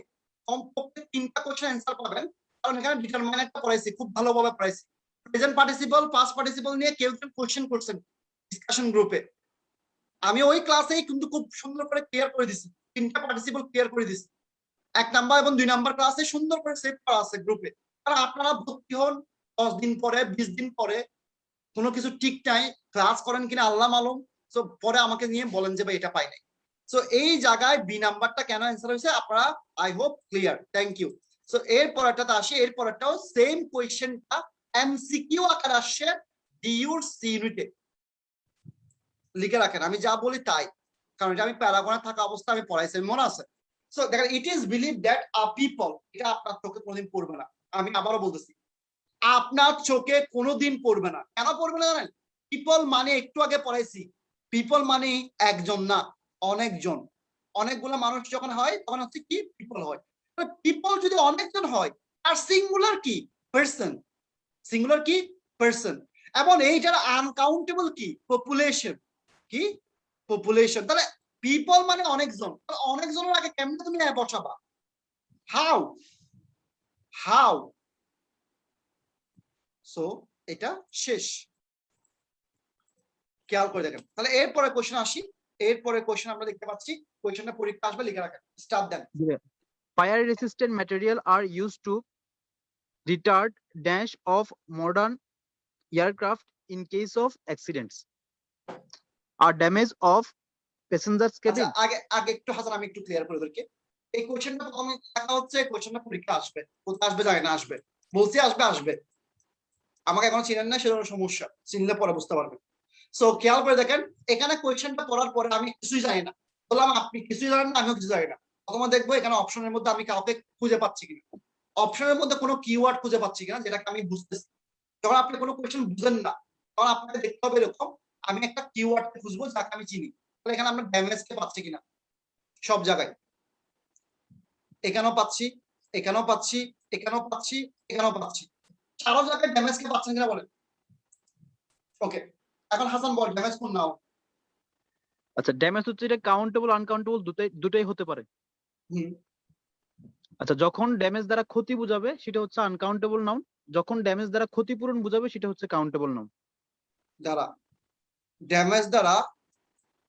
কমপক্ষে 3টা কোশ্চেন অ্যান্সার পাবেন, কারণ এখানে ডিটারমাইনারটা পড়াইছি, খুব ভালোভাবে পড়াইছি। প্রেজেন্ট পার্টিসিপল, পাস্ট পার্টিসিপল নিয়ে কেউ কেউ কোশ্চেন করছেন ডিসকাশন গ্রুপে, আমি ওই ক্লাসেই কিন্তু খুব সুন্দর করে ক্লিয়ার করে দিছি, 3টা পার্টিসিপল ক্লিয়ার করে দিছি। 1 নাম্বার এবং 2 নাম্বার ক্লাসে সুন্দর করে সেট করা আছে গ্রুপে। আর আপনারা ভর্তি হন 10 দিন পরে, 20 দিন পরে, কোনো কিছু ঠিক নাই, ক্লাস করেন কিনা আল্লাহ মালুম। তো পরে আমাকে নিয়ে বলেন যে ভাই এটা পাই নাই। সো এই জায়গায় বি নাম্বারটা কেন অ্যান্সার হয়েছে আপনারা I hope clear. Thank you. So এর পরেরটাতে আসি, এর পরেরটাও সেম কোয়েশ্চেনটা এমসিকিউ আকার আসছে ডিইউর সি ইউনিটে। লিখে রাখেন, আমি যা বলি তাই, কারণ এটা আমি প্যারাগনে থাকা অবস্থা আমি পড়াইছি, মনে আছে। সো দেখেন, it is believe that a people, এটা আপনার চোখে কোনোদিন পড়বে না, আমি আবারও বলতেছি, আপনার চোখে কোনোদিন পড়বে না। কেন পড়বে না জানেন? পিপল মানে একটু আগে পড়াইছি, পিপল মানে একজন না, অনেকজন। অনেকগুলো মানুষ যখন হয় তখন হচ্ছে কি পিপল হয়। পিপল যদি অনেকজন হয়, আর সিঙ্গুলার কি পার্সন, সিঙ্গুলার কি পার্সন, এবং এইটার আনকাউন্টেবল কি পপুলেশন, কি পপুলেশন। তাহলে পিপল মানে অনেকজন, অনেকজনের আগে কেমনে তুমি বসাবা? How, how? সো এটা শেষ, খেয়াল করে দেখেন। তাহলে এরপরে কোশ্চেন আসি, এরপরে কোশ্চেন আমরা দেখতে পাচ্ছি, কোশ্চেনটা পরীক্ষা আসবে, লিখে রাখেন, start then. Fire resistant material are used to retard dash of modern aircraft in case of accidents or damage of passengers আচ্ছা, cabin. আগে আগে একটু হাসান, আমি একটু ক্লিয়ার করে দিচ্ছি। এই কোশ্চেনটা প্রথমে দেখা হচ্ছে, কোশ্চেনটা পরীক্ষা আসবে, কোথায় আসবে জানি না, আসবে বলছি, আসবে আসবে। আমাকে এখন চিনেন না, সেটা সমস্যা, চিনলে পরে বুঝতে পারবেন। সো খেয়াল করে দেখেন, এখানে কোয়েশ্চেনটা পড়ার পরে আমি কিছুই জানি না, বললাম আপনি কিছুই জানেন না, আমিও কিছু জানি না। প্রথমে দেখবো এখানে অপশনের মধ্যে আমি কাউকে খুঁজে পাচ্ছি কিনা, অপশনের মধ্যে কোনো কিওয়ার্ড খুঁজে পাচ্ছি কিনা যেটাকে আমি বুঝতেছি। যখন আপনি কোনো কোয়েশ্চেন বুঝেন না, তখন আপনাকে দেখতে হবে এরকম, আমি একটা কিওয়ার্ড খুঁজবো যাকে আমি চিনি। তাহলে এখানে আমরা ড্যামেজ কে পাচ্ছি কিনা, সব জায়গায় এখানেও পাচ্ছি, এখানেও পাচ্ছি, এখানেও পাচ্ছি, এখানেও পাচ্ছি, চারো জায়গায় ড্যামেজ কে পাচ্ছেন কিনা বলেন। ওকে, এখন হাসান বল ড্যামেজ কোন নাও। আচ্ছা, ড্যামেজ হচ্ছে এটা কাউন্টেবল আনকাউন্টেবল দুটাই হতে পারে। আচ্ছা, যখন ড্যামেজ দ্বারা ক্ষতি বোঝাবে সেটা হচ্ছে আনকাউন্টেবল নাউন, যখন ড্যামেজ দ্বারা ক্ষতিপূরণ বোঝাবে সেটা হচ্ছে কাউন্টেবল নাউন। দ্বারা ড্যামেজ দ্বারা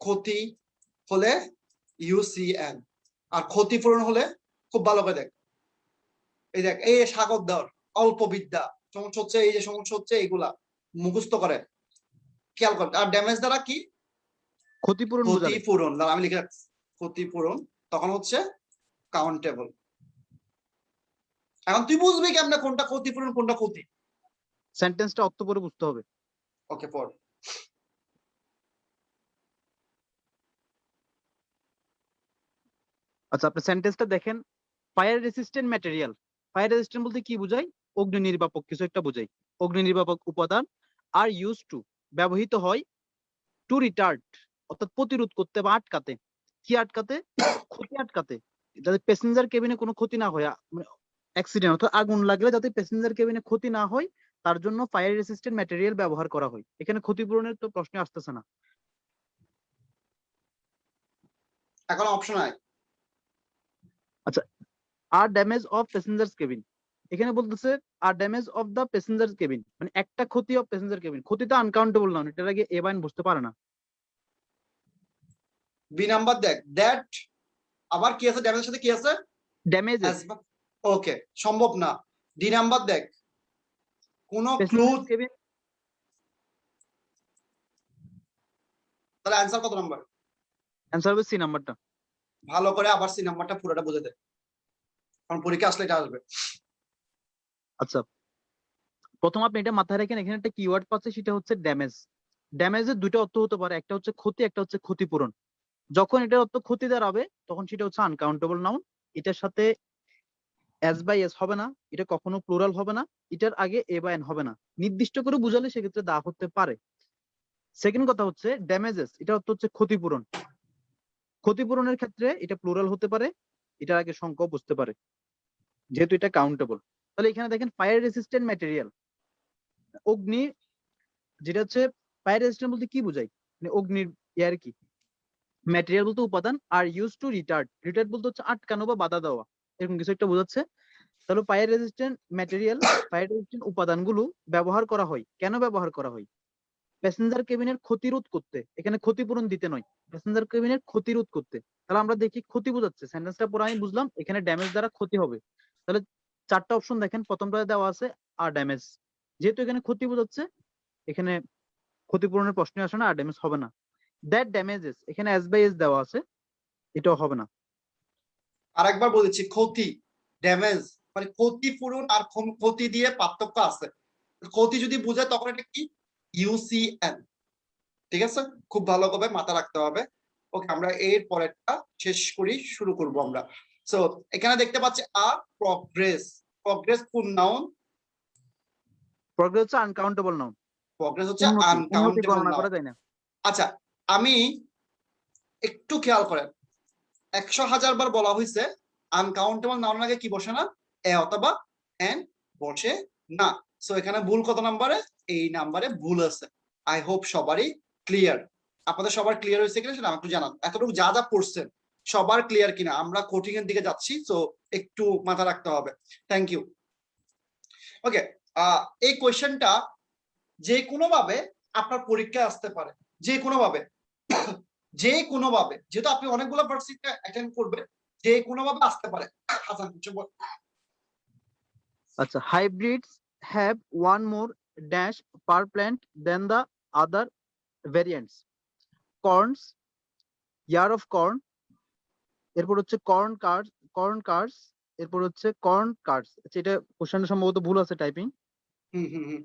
ক্ষতি হলে ইউসিএন, আর ক্ষতিপূরণ হলে, খুব ভালো করে দেখ, এই দেখ, এই সাগর দেওয়ার অল্প বিদ্যা, সমস্যা হচ্ছে এই যে সমস্যা হচ্ছে এইগুলা মুখস্থ করে, খেয়াল কর। আর ড্যামেজ দ্বারা কি ক্ষতিপূরণ বোঝাবে। ক্ষতিপূরণ, দ্বারা আমি লিখে রাখছি ক্ষতিপূরণ, তখন হচ্ছে কাউন্টেবল। এখন তুই বুঝবি কেমনে কোনটা ক্ষতিপূরণ কোনটা ক্ষতি? সেন্টেন্সটা অর্থ পরে বুঝতে হবে। ওকে, পড়। আচ্ছা, আপনি সেন্টেন্সটা দেখেন, fire resistant material, fire resistant বলতে কি বোঝায়? অগ্নি নির্বাপক কিছু একটা বোঝায়। অগ্নি নির্বাপক উপাদান আর ইউজ টু ব্যবহৃত হয় টু রিটার্ড অর্থাৎ প্রতিরোধ করতে বা আটকাতে। কি আটকাতে? ক্ষতি আটকাতে, যাতে প্যাসেঞ্জার কেবিনে কোনো ক্ষতি না হয়, মানে অ্যাক্সিডেন্ট অর্থাৎ আগুন লাগলে যাতে প্যাসেঞ্জার কেবিনে ক্ষতি না হয়, তার জন্য ফায়ার রেসিস্ট্যান্ট ম্যাটেরিয়াল ব্যবহার করা হয়। এখানে ক্ষতিপূরণের তো প্রশ্ন আসতেছে না। এখন অপশন আয়। আচ্ছা, আর ড্যামেজ অফ প্যাসেঞ্জার্স কেবিন, এখানে বলতেছে আর damage of the passenger cabin, মানে একটা ক্ষতি অফ প্যাসেঞ্জার কেবিন। ক্ষতি তো আনকাউন্টেবল না, এটার আগে এ বাইন বুঝতে পারে না। বি নাম্বার দেখ, দ্যাট, আবার কি আছে ড্যামেজের সাথে কি আছে? ড্যামেজেস ওকে, সম্ভব না। ডি নাম্বার দেখ, কোন ক্লু, প্যাসেঞ্জার কেবিন। তাহলে অ্যান্সার কত নাম্বার? অ্যান্সার হবে সি নাম্বারটা। ভালো করে আবার সি নাম্বারটা পুরোটা বুঝে দে, কারণ পরীক্ষা আসলে এটা আসবে। আচ্ছা, প্রথম আপনি এটা মাথায় রাখেন, এখানে একটা কিওয়ার্ড পাচ্ছে, সেটা হচ্ছে ড্যামেজ। ড্যামেজের দুটো অর্থ হতে পারে, একটা হচ্ছে ক্ষতি, একটা হচ্ছে ক্ষতিপূরণ। যখন এটার অর্থ ক্ষতি দাঁড়াবে তখন সেটা হচ্ছে আনকাউন্টেবল নাউন। এটার সাথে এস বাই এস হবে না, এটা কখনো প্লুরাল হবে না, এটার আগে এ বা এন হবে না। নির্দিষ্ট করে বুঝালে সেক্ষেত্রে দা হতে পারে। সেকেন্ড কথা হচ্ছে ড্যামেজেস, এটা অর্থ হচ্ছে ক্ষতিপূরণ। ক্ষতিপূরণের ক্ষেত্রে এটা প্লুরাল হতে পারে, এটার আগে সংখ্যাও বুঝতে পারে, যেহেতু এটা কাউন্টেবল। তাহলে এখানে দেখেন ফায়ার রেসিস্ট্যান্ট ম্যাটেরিয়াল, অগ্নি, যেটা হচ্ছে ফায়ার রেসিস্ট্যান্ট বলতে কি বোঝায়? মানে অগ্নির ইয়ার কি, ম্যাটেরিয়াল বলতে উপাদান, আর ইউজ টু রিটার্ড, রিটার্ড বলতে হচ্ছে আটকানো বা বাধা দেওয়া। এরকম কিছু একটা বোঝাচ্ছে। তাহলে fire resistant material, fire resistant উপাদানগুলো ব্যবহার করা হয়। কেন ব্যবহার করা হয়? প্যাসেঞ্জার কেবিনের ক্ষতিরোধ করতে, এখানে ক্ষতিপূরণ দিতে নয়, প্যাসেঞ্জার কেবিনের ক্ষতিরোধ করতে। তাহলে আমরা দেখি ক্ষতি বোঝাচ্ছে, সেন্টেন্সটা পরে আমি বুঝলাম এখানে ড্যামেজ দ্বারা ক্ষতি হবে। তাহলে চারটা অপশন দেখেন, প্রথমটাতে দেওয়া আছে আর ড্যামেজ, যেহেতু এখানে ক্ষতি বোঝাচ্ছে এখানে ক্ষতিপূরণের প্রশ্ন আসে না, আর ড্যামেজ হবে না। দ্যাট ড্যামেজেস, এখানে এস বাই এস দেওয়া আছে, এটাও হবে না। আরেকবার বলেছি, ক্ষতি, ড্যামেজ মানে ক্ষতিপূরণ আর ক্ষতি দিয়ে পার্থক্য আছে। ক্ষতি যদি বোঝায় তখন এটা কি, ইউসিএন। ঠিক আছে, খুব ভালোভাবে মাথা রাখতে হবে। ওকে, আমরা এর পরেরটা শেষ করি, শুরু করব আমরা। সো এখানে দেখতে পাচ্ছি আর প্রগ্রেস। প্রগ্রেস কোন নাউন? প্রগ্রেস হচ্ছে আনকাউন্টেবল নাউন, প্রগ্রেস হচ্ছে উন্নতি আনকাউন্টেবল গণনা নাউন। করা যায় না। আচ্ছা, আমি একটু খেয়াল করেন, 100,000 বার বলা হয়েছে আনকাউন্টেবল নাউন আগে কি বসে না, এ অথবা এন বসে না। সো এখানে ভুল কত নাম্বারে? এই নাম্বারে ভুল আছে। আই হোপ সবারই ক্লিয়ার। আপনাদের সবার ক্লিয়ার হয়েছে কিনা সেটা আমাকে জানান। এতটুকু যা যা পড়ছেন সবার ক্লিয়ার কিনা, আমরা কোটিং এর দিকে যাচ্ছি, তো একটু মাথা রাখতে হবে। Thank you. ওকে, এই কোয়েশ্চেনটা যে কোনো ভাবে আপনার পরীক্ষায় আসতে পারে, যে কোনো ভাবে। যে কোনো ভাবে, যেহেতু আপনি অনেকগুলো ভার্সিটি অ্যাটেন্ড করবেন, যে কোনো ভাবে আসতে পারে। হাসান কিছু বল। আচ্ছা, hybrids have one more dash per plant than the other variants. Corns, ear of corn, এরপর হচ্ছে কর্ন কার্স, এরপর হচ্ছে কর্ন কার্স। আচ্ছা, এটা কোশ্চেনটা সম্ভবত ভুল আছে টাইপিং। হুম হুম হুম,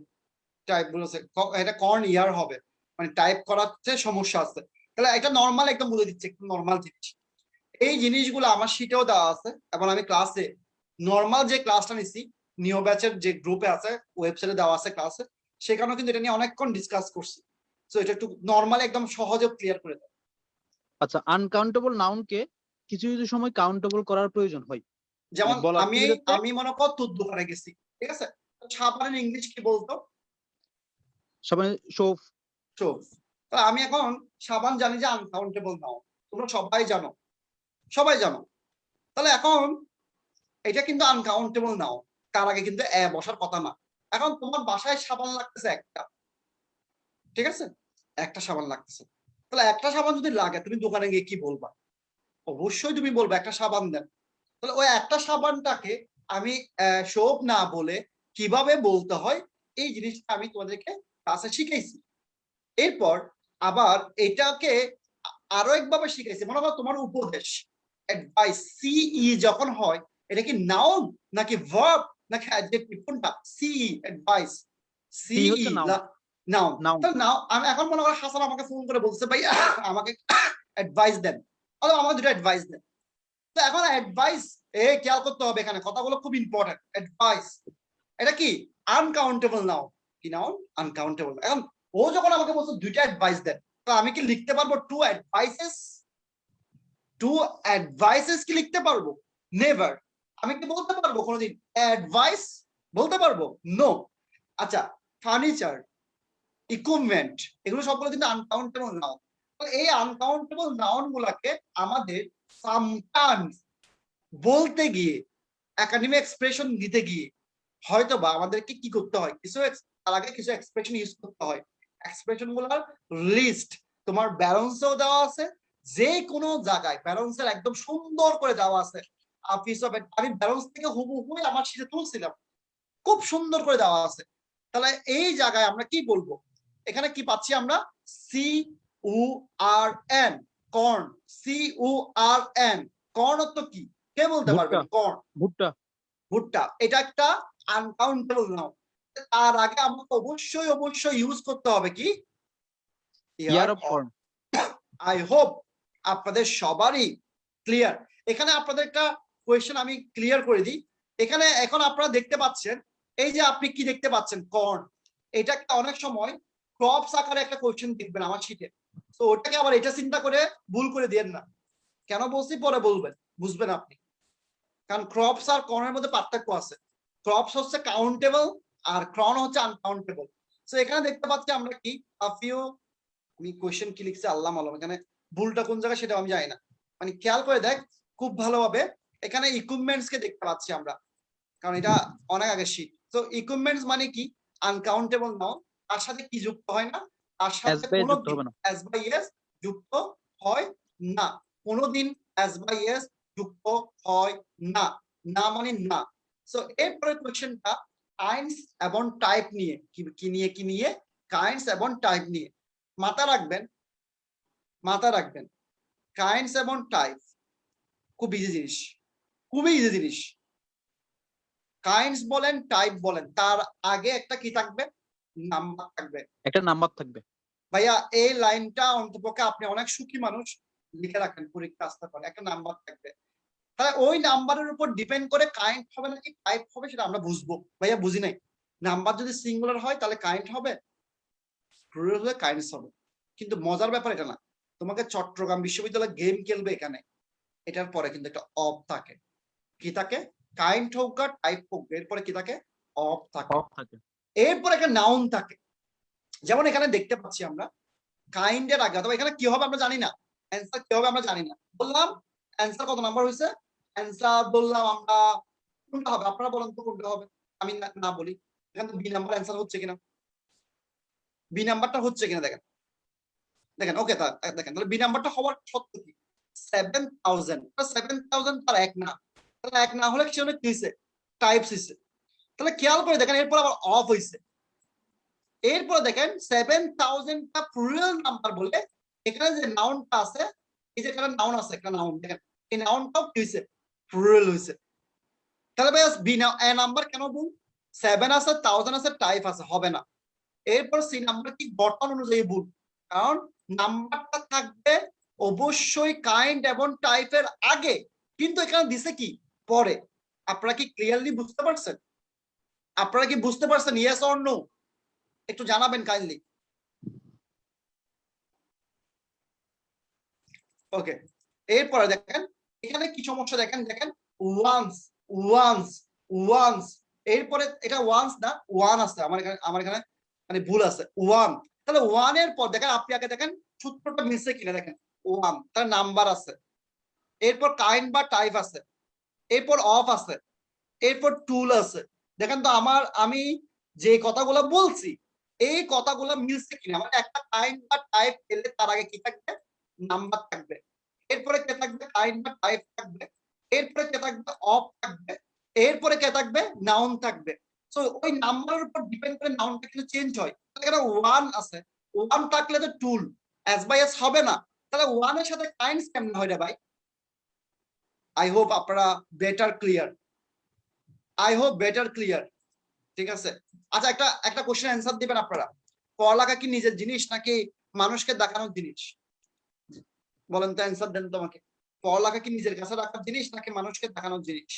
টাইপ বলেছে, এটা কর্ন ইয়ার হবে, মানে টাইপ করাতে সমস্যা আছে। তাহলে এটা নর্মাল একদম বলে দিচ্ছে, একটু নর্মাল জিনিস। এই জিনিসগুলো আমার শীটেও দেওয়া আছে, এবং আমি ক্লাসে নর্মাল যে ক্লাসটা নিছি, নিও ব্যাচের যে গ্রুপে আছে, ওয়েবসাইটে দেওয়া আছে ক্লাসে, সেখানেও কিন্তু এটা নিয়ে অনেকক্ষণ ডিসকাস করছি। তো এটা একটু নর্মাল একদম সহজে ক্লিয়ার করে দেয়। আচ্ছা, আনকাউন্টেবল নাউনকে কিছু কিছু সময় কাউন্টেবল করার প্রয়োজন হয়, যেমন মানে বলার আমি সুবিধার্থে। আমি মনে কর তোর দোকানে গেছি, ঠিক আছে, সাবানের ইংলিশ কি বলতো? সবাই সোফ। সোপ। আমি এখন সাবান জানি যে আনকাউন্টেবল নাও, তোমরা সবাই জানো, সবাই জানো। তাহলে এখন এটা কিন্তু আনকাউন্টেবল নাও, তার আগে কিন্তু এ বসার কথা না। এখন তোমার বাসায় সাবান লাগতেছে একটা, ঠিক আছে, একটা সাবান লাগতেছে। তাহলে একটা সাবান যদি লাগে, তুমি দোকানে গিয়ে কি বলবা? অবশ্যই তুমি বলবে একটা সাবান দেন। তাহলে ওই একটা সাবানটাকে আমি সোপ না বলে কিভাবে বলতে হয়, এই জিনিসটা আমি তোমাদেরকে ক্লাসে শিখাইছি। এরপর আবার এটাকে আরো একভাবে শিখাইছি, মনে করো তোমার উপদেশ, অ্যাডভাইস, সিই যখন হয়, এটা কি নাউন নাকি ভার্ব নাকি অ্যাডজেক্টিভ, কোনটা? সিই, অ্যাডভাইস, সি সিই হচ্ছে নাউন। নাউন। নাউন। তো নাও, আমি এখন মনে করো হাসান আমাকে ফোন করে বলছে ভাই আমাকে অ্যাডভাইস দেন, অথবা আমাকে দুটো অ্যাডভাইস দেন। তো এখন অ্যাডভাইস, খেয়াল করতে হবে এখানে কথাগুলো খুব ইম্পর্টেন্ট। অ্যাডভাইস এটা কি আনকাউন্টেবল নাউন, কি নাউন? আনকাউন্টেবল। এখন ও যখন আমাকে বলছে দুইটা অ্যাডভাইস দেন, তো আমি কি লিখতে পারবো টু অ্যাডভাইসেস? টু অ্যাডভাইসেস কি লিখতে পারবো? নেভার। আমি কি বলতে পারবো কোনোদিন অ্যাডভাইস? বলতে পারবো? নো। আচ্ছা, ফার্নিচার, ইকুইপমেন্ট, এগুলো সবগুলো কিন্তু আনকাউন্টেবল নাউন। এই আনকাউন্টেবল নাউন গুলাকে আমাদের সামটাইমস বলতে গিয়ে, একাডেমিক এক্সপ্রেশন দিতে গিয়ে হয়তো বা আমাদেরকে কি করতে হয়, কিছু তার আগে কিছু এক্সপ্রেশন ইউজ করতে হয়। এক্সপ্রেশন গুলোর লিস্ট তোমার ব্যালেন্সেও দেওয়া আছে, যে কোনো জায়গায় ব্যালেন্সের একদম সুন্দর করে দেওয়া আছে। আমি ব্যালেন্স থেকে হুবহু আমার শীতে তুলছিলাম, খুব সুন্দর করে দেওয়া আছে। তাহলে এই জায়গায় আমরা কি বলবো? এখানে কি পাচ্ছি আমরা? সি উ আর এন, কর্ন। সি উ আর এন, কর্ন অর্থ কি? কে বলতে ভুট্টা। পারবেন? কর্ন, ভুট্টা। ভুট্টা। এটা একটা আনকাউন্টেবল নাউন। তার আগে আমাকে অবশ্যই অবশ্যই ইউজ করতে হবে কি? ইয়ার অফ কর্ন। আই হোপ আপনাদের সবারই ক্লিয়ার। এখানে আপনাদের একটা কোয়েশ্চেন আমি ক্লিয়ার করে দিই। এখানে এখন আপনারা দেখতে পাচ্ছেন, এই যে আপনি কি দেখতে পাচ্ছেন? কর্ন। এটা অনেক সময় ক্রপস আকারে একটা কোয়েশ্চেন দেখবেন আমার শীটে, তো ওটাকে আবার এটা চিন্তা করে ভুল করে দিয়েন না। কেন বলছি পরে বলবেন, বুঝবেন আপনি। কারণ ক্রপস আর কর্নের মধ্যে পার্থক্য আছে। ক্রপস হচ্ছে কাউন্টেবল আর ক্রন হচ্ছে আনকাউন্টেবল। তো এখানে দেখতে পাচ্ছি আমরা কি ফিউ, আমি কোয়েশ্চেন কি লিখছি আল্লাহ মালুম, এখানে ভুলটা কোন জায়গায় সেটা আমি জানি না। মানে খেয়াল করে দেখ খুব ভালোভাবে, এখানে ইকুইপমেন্টস কে দেখতে পাচ্ছি আমরা, কারণ এটা অনেক আগে শীট। তো ইকুইপমেন্টস মানে কি? আনকাউন্টেবল নাউন, তার সাথে কি যুক্ত হয় না? তার অ্যাজ সাথে বাই কোনো যুক্ত হবে না। অ্যাজ বাই এস যুক্ত হয় না, কোনোদিন অ্যাজ বাই এস যুক্ত হয় না, না মানে না। সো এরপরে কোশ্চেনটা কাইন্ডস এবং টাইপ নিয়ে, কি নিয়ে? কাইন্ডস এবং টাইপ নিয়ে। মাথা রাখবেন, মাথা রাখবেন, কাইন্ডস এবং টাইপ খুব ইজি জিনিস, খুবই ইজি জিনিস। কাইন্ডস বলেন, টাইপ বলেন, তার আগে একটা কি থাকবে? নাম্বার থাকবে। একটা নাম্বার থাকবে। ভাইয়া এই লাইনটা অন্তপক্ষে আপনি অনেক সুখী মানুষ, লিখে রাখেন পরীক্ষা আসতে পারে, একটা নাম্বার থাকবে। তাহলে ওই নাম্বারের উপর ডিপেন্ড করে কাইন্ড হবে নাকি টাইপ হবে সেটা আমরা বুঝবো। ভাইয়া বুঝি নাই, নাম্বার যদি সিঙ্গুলার হয় তাহলে কাইন্ড হবে, প্লুরাল হলে কাইন্ডস হবে। কিন্তু মজার ব্যাপার এটা না, তোমাকে চট্টগ্রাম বিশ্ববিদ্যালয় গেম খেলবে এখানে, এটার পরে কিন্তু একটা অফ থাকে। কি থাকে? কাইন্ড হোক আর টাইপ হোক, এরপরে কি থাকে? অফ থাকে। অফ থাকে। এরপর একটা নাউন থাকে, যেমন এখানে দেখতে পাচ্ছি আমরা কাইন্ডের আগে, অথবা এখানে কি হবে আমরা জানি না, অ্যান্সার কি হবে আমরা জানি না। বললাম অ্যান্সার কত নাম্বার হয়েছে? অ্যান্সার বললাম আমরা, কোনটা হবে আপনারা বলেন তো কোনটা হবে? আমি না বলি, এখানে তো বি নাম্বার অ্যান্সার হচ্ছে কিনা, বি নাম্বারটা হচ্ছে কিনা দেখেন, দেখেন ওকে দেখেন, তাহলে বি নাম্বারটা হওয়ার সত্য কি? 7000, 7000 তার এক না, তাহলে এক না হলে কিছু কি হয়েছে? টাইপস হয়েছে। তাহলে খেয়াল করে দেখেন এরপর আবার অফ হয়েছে। এরপর দেখেন 7000টা প্লুরাল নাম্বার বলে এখানে যে নাউনটা আছে, এই যে এখানে নাউন আছে, একটা নাউন দেখেন, এই নাউনটাও কি হয়েছে? প্লুরাল হয়েছে। তাহলে ভাই বি নাম্বার কেন বল? 7 আছে, 1000 আছে, টাইপ আছে, হবে না। এরপর সি নাম্বার কি? গঠন অনুযায়ী ভুল, কারণ নাম্বারটা থাকবে অবশ্যই কাইন্ড এবং টাইপের আগে, কিন্তু এখানে দিছে কি? পরে। আপনারা কি ক্লিয়ারলি বুঝতে পারছেন? আপনারা কি বুঝতে পারছেন? Yes or no? একটু জানাবেন কাইন্ডলি। ওকে, এরপরে দেখেন এখানে কি সমস্যা, দেখেন দেখেন ওয়ান্স, ওয়ান্স, ওয়ান্স, এরপরে এটা ওয়ান্স না, ওয়ান আছে আমার এখানে মানে ভুল আছে, ওয়ান। তাহলে ওয়ান এর পর দেখেন, আপনি আগে দেখেন সূত্রটা মিলছে কিনা, দেখেন ওয়ান, তার নাম্বার আছে, এরপর কাইন্ড বা টাইপ আছে, এরপর অফ আছে, এরপর টুল আছে। দেখেন তো আমি যে কথাগুলো বলছি এই কথাগুলো মিলছে কিনা, মানে একটা কাইন্ড বা টাইপ পেলে তার আগে কি থাকবে? নাম্বার থাকবে, এরপরে কে থাকবে? কাইন্ড বা টাইপ থাকবে, এরপরে কে থাকবে? অফ থাকবে, এরপরে কে থাকবে? নাউন থাকবে। সো ওই নাম্বারের উপর ডিপেন্ড করে নাউনটা কিন্তু চেঞ্জ হয়। এখানে ওয়ান আছে, ওয়ান থাকলে তো টুল এস বাই এস হবে না, তাহলে ওয়ানের সাথে কাইন্ডস কেমন হয় রে ভাই? আই হোপ আপনারা better clear, I hope better clear. ঠিক আছে, আচ্ছা একটা একটা কোশ্চেন অ্যান্সার দিবেন আপনারা। পড়ালেখা কি নিজের জিনিস নাকি মানুষকে দেখানোর জিনিস? বলেন তো, অ্যান্সার দেন তোমাকে। পড়ালেখা কি নিজের কাছে রাখার জিনিস নাকি মানুষকে দেখানোর জিনিস?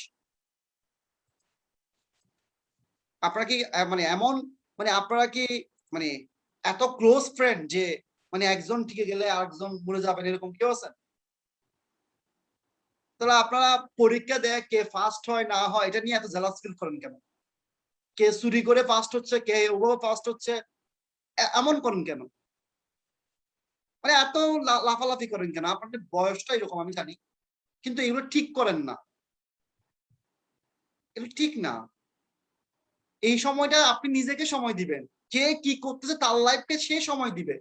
আপনারা কি মানে এমন, মানে আপনারা কি মানে এত ক্লোজ ফ্রেন্ড যে মানে একজন ঠিক গেলে আরেকজন ভুলে যাবেন, এরকম কেউ আছেন? তাহলে আপনারা পরীক্ষা দেয় কে ফার্স্ট হয় না হয় এটা নিয়ে এত জেলাস ফিল করেন কেন? কে চুরি করে ফার্স্ট হচ্ছে, কে ওভাবে ফার্স্ট হচ্ছে, এমন করেন কেন? মানে এত লাফালাফি করেন কেন? আপনাদের বয়সটা এরকম আমি জানি, কিন্তু এগুলো ঠিক করেন না, এগুলো ঠিক না। এই সময়টা আপনি নিজেকে সময় দিবেন, কে কি করতেছে তার লাইফকে সে সময় দিবে,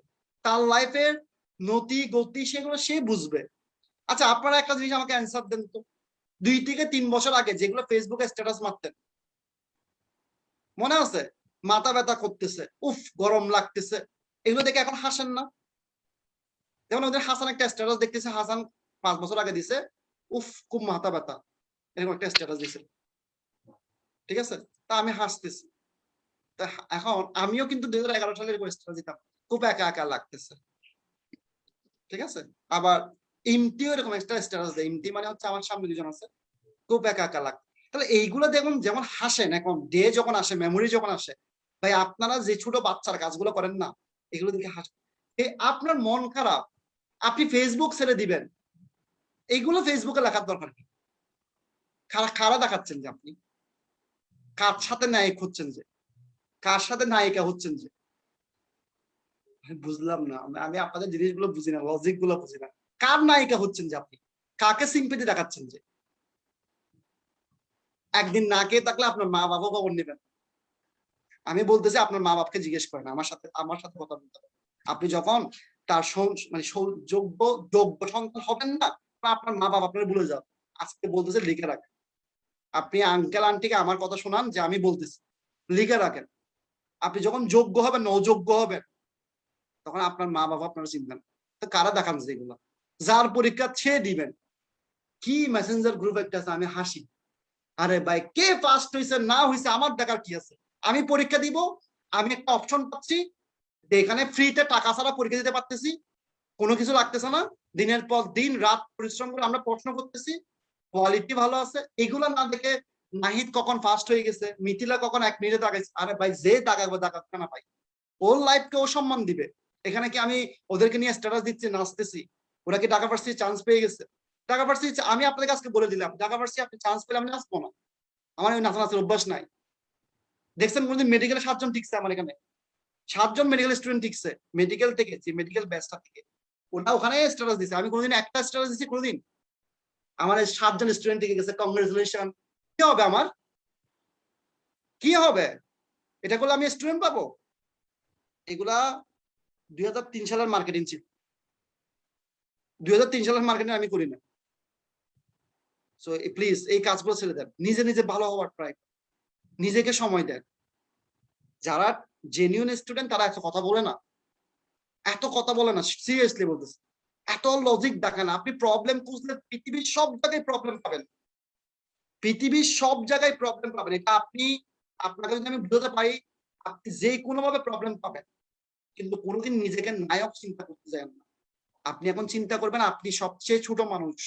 তার লাইফের নতি গতি সেগুলো সে বুঝবে। আচ্ছা আপনারা একটা জিনিস আমাকে অ্যান্সার দেন তো, 2 থেকে 3 বছর আগে যেগুলো ফেসবুকে স্ট্যাটাস মারতেন, মনে আছে? মাথা ব্যথা করতেছে, উফ গরম লাগতেছে, এগুলো দেখে এখন হাসেন না? যেমন ওদের হাসান একটা স্ট্যাটাস দেখতেছে, হাসান 5 বছর আগে দিছে, উফ খুব মাথা ব্যথা, এরকম একটা স্ট্যাটাস দিছে, ঠিক আছে? তা আমি হাসতেছি। তা এখন আমিও কিন্তু 2011 সালের স্ট্যাটাস দিতাম, খুব একা একা লাগতেছে, ঠিক আছে? আবার ইমতিও এরকম একটা স্ট্যাটাস দেয়, ইমতি মানে হচ্ছে আমার সামনে দুজন আছে, খুব একা একা লাগ। তাহলে এইগুলো দেখুন, যেমন হাসেন, এখন ডে যখন আসে, মেমোরি যখন আসে, ভাই আপনারা যে ছোট বাচ্চার কাজগুলো করেন না, এগুলো দেখে হাসেন। আপনার মন খারাপ, আপনি ফেসবুক ছেড়ে দিবেন, এইগুলো ফেসবুকে লেখার দরকার কি? খারা দেখাচ্ছেন যে আপনি কার সাথে নায়ক হচ্ছেন, যে কার সাথে নায়িকা হচ্ছেন, যে বুঝলাম না। আমি আপনাদের জিনিসগুলো বুঝি না, লজিক গুলো বুঝি না। কার নায়িকা হচ্ছেন যে আপনি? কাকে সিম্পেথি দেখাচ্ছেন? যে একদিন না খেয়ে থাকলে আপনার মা বাবা খবর নেবেন। আমি বলতেছি আপনার মা বাবাকে জিজ্ঞেস করেন, আমার সাথে কথা বলতে হবে। আপনি যখন তার মানে যোগ্য যোগ্য সন্তান হবেন না, আপনার মা বাবা আপনার ভুলে যাও। আজকে বলতেছে লিখে রাখেন। আপনি আঙ্কেল আন্টিকে আমার কথা শোনান যে আমি বলতেছি, লিখে রাখেন। আপনি যখন যোগ্য হবেন, অযোগ্য হবেন, তখন আপনার মা বাবা আপনারা চিনবেন। তো কারা দেখান যেগুলো, যার পরীক্ষা ছেড়ে দিবেন। কি মেসেঞ্জার গ্রুপ একটা আছে, আমি হাসি। আরে ভাই, কে ফার্স্ট হয়েছে না হয়েছে আমার দেখার কি আছে? আমি পরীক্ষা দিব, আমি একটা অপশন পাচ্ছি, এখানে ফ্রিতে টাকা ছাড়া পরীক্ষা দিতে পারতেছি, কোনো কিছু লাগতেছে না, দিনের পর দিন রাত পরিশ্রম করে আমরা প্রশ্ন করতেছি, কোয়ালিটি ভালো আছে। এগুলো না দেখে নাহিদ কখন ফার্স্ট হয়ে গেছে, মিথিলা কখন 1 মিনিটে দাগাইছে। আরে ভাই, যে দাগাবো দাগাক না ভাই, ওর লাইফকে ও সম্মান দিবে। এখানে কি আমি ওদেরকে নিয়ে স্ট্যাটাস দিচ্ছি, নাচতেছি? ওরা কি ঢাকা ভার্সিটি চান্স পেয়ে গেছে? ঢাকা ভার্সিটি আমি আপনাদের কাছে বলে দিলাম, ঢাকা ভার্সিটি আপনি চান্স পেলে আমি নাচবো না, আমার ওই নাচানাচের অভ্যাস নাই। দেখছেন কোনদিন মেডিকেলে 7 জন টিকছে আমার এখানে? 7 জন মেডিকেল স্টুডেন্ট টিকছে, মেডিকেল থেকে, মেডিকেল ব্যাচটা থেকে। ওটা ওখানে স্ট্যাটাস দিছে, আমি কোনোদিন একটা স্ট্যাটাস দিছি কোনোদিন? আমার 7 জন স্টুডেন্ট টিকে গেছে, কংগ্রেচুলেশন। কি হবে আমার? কি হবে? এটা করলে আমি স্টুডেন্ট পাবো? এগুলা 2003 সালের মার্কেটিং ছিল, 2003 সালের মার্কেটিং আমি করি না। সো প্লিজ এই কাজগুলো ছেড়ে দেন, নিজে নিজে ভালো হওয়ার ট্রাই, নিজেকে সময় দেন। যারা জেনুইন স্টুডেন্ট তারা এত কথা বলে না, এত কথা বলে না, সিরিয়াসলি বলতেছে। এত লজিক দেখেন, আপনি প্রবলেম খুঁজলে পৃথিবীর সব জায়গায় প্রবলেম পাবেন, পৃথিবীর সব জায়গায় প্রবলেম পাবেন। এটা আপনি, আপনাকে যদি আমি বুঝতে পারি, আপনি যে কোনো ভাবে প্রবলেম পাবেন, কিন্তু কোনোদিন নিজেকে নায়ক চিন্তা করতে যাবেন না। আপনি এখন চিন্তা করবেন আপনি সবচেয়ে ছোট মানুষ,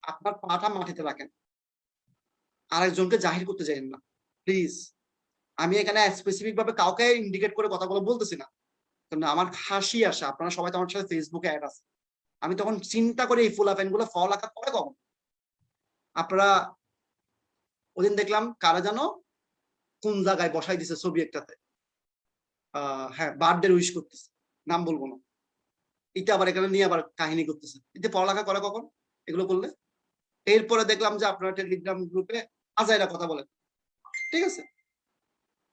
আপনার পাটা মাটিতে রাখেন, আরেকজনকে জাহির করতে যাবেন না প্লিজ। আমি এখানে স্পেসিফিক ভাবে কাউকে ইন্ডিকেট করে কথাগুলো বলতেছি না, কিন্তু আমার হাসি আসে, আপনারা সবাই তো আমার সাথে ফেসবুকে অ্যাড আছে, আমি তখন চিন্তা করে এই ফুলাফেন গুলো ফল আঁকা করে কখন। আপনারা ওদিন দেখলাম কারা যেন কোন জায়গায় বসাই দিছে ছবি একটাতে, হ্যাঁ, বার্থডে উইশ করতেছে, নাম বলবো না। এটা আবার এখানে নিয়ে আবার কাহিনী করতেছে, এতে পড়ালেখা করে কখন এগুলো করলে? এরপরে দেখলাম যে আপনারা টেলিগ্রাম গ্রুপে আজাইরা কথা বলেন, ঠিক আছে?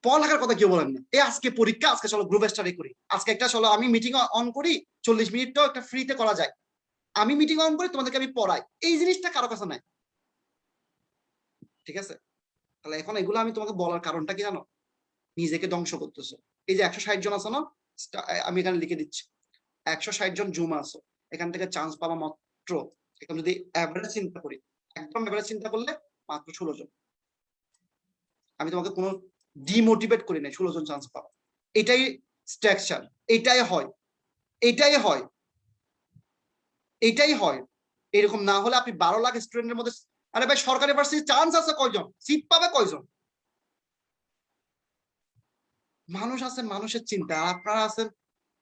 পড়ালেখার কথা কেউ বলেন না। এই আজকে পরীক্ষা, আজকে চলো গ্রুপ স্টাডি করি, আজকে একটা চলো আমি মিটিং অন করি, 40 মিনিটটাও একটা ফ্রিতে করা যায়, আমি মিটিং অন করি, তোমাদেরকে আমি পড়াই। এই জিনিসটা কারো কাছে নাই, ঠিক আছে? তাহলে এখন এগুলো আমি তোমাকে বলার কারণটা কি জানো? নিজেকে ধ্বংস করতেছো। এই যে 160 জন আছে না, আমি এখানে লিখে দিচ্ছি, 160 জন জুম আছো, এখান থেকে চান্স পাবা মাত্র, এখন যদি অ্যাভারেজ চিন্তা করি, একদম অ্যাভারেজ চিন্তা করলে মাত্র 16 জন। আমি তোমাকে কোনো ডিমোটিভেট করি নাই, 16 জন চান্স পাবা। এটাই স্ট্রাকচার, এটাই হয়, এটাই হয়, এটাই হয়। এরকম না হলে আপনি 12 লাখ স্টুডেন্টের মধ্যে, আরে ভাই সরকারি ভার্সিটি চান্স আছে কয়জন, সিট পাবে কয়জন? মানুষ আছেন, মানুষের চিন্তা, আপনারা আছেন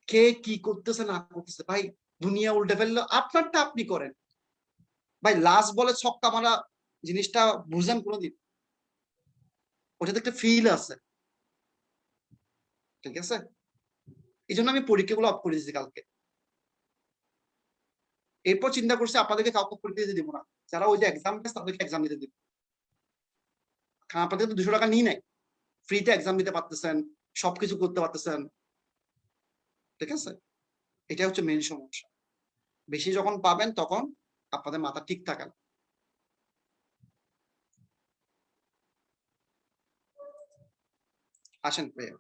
কে কি করতেছে না করতেছে। ভাই দুনিয়া উল্টে ফেললো, আপনারটা আপনি করেন। ভাই লাস্ট বলে ছক্কা মারা জিনিসটা বুঝেন কোনোদিন? ওটাতে একটা ফিল আছে, ঠিক আছে? এই জন্য আমি পরীক্ষাগুলো অফ করে দিয়েছি কালকে। এরপর চিন্তা করছি আপনাদেরকে কাউকে পরীক্ষা দিতে দিব না, যারা ওই যে এক্সাম বেস তাদেরকে এক্সাম দিতে দিব। কারণ আপনাদের তো 200 টাকা নিয়ে নাই, ফ্রিতে এক্সাম দিতে পারতেছেন, সবকিছু করতে পারতেছেন, ঠিক আছে? এটা হচ্ছে মেইন সমস্যা। বেশি যখন পাবেন তখন আপনাদের মাথা ঠিক থাকে না। আসেন ভাইয়া,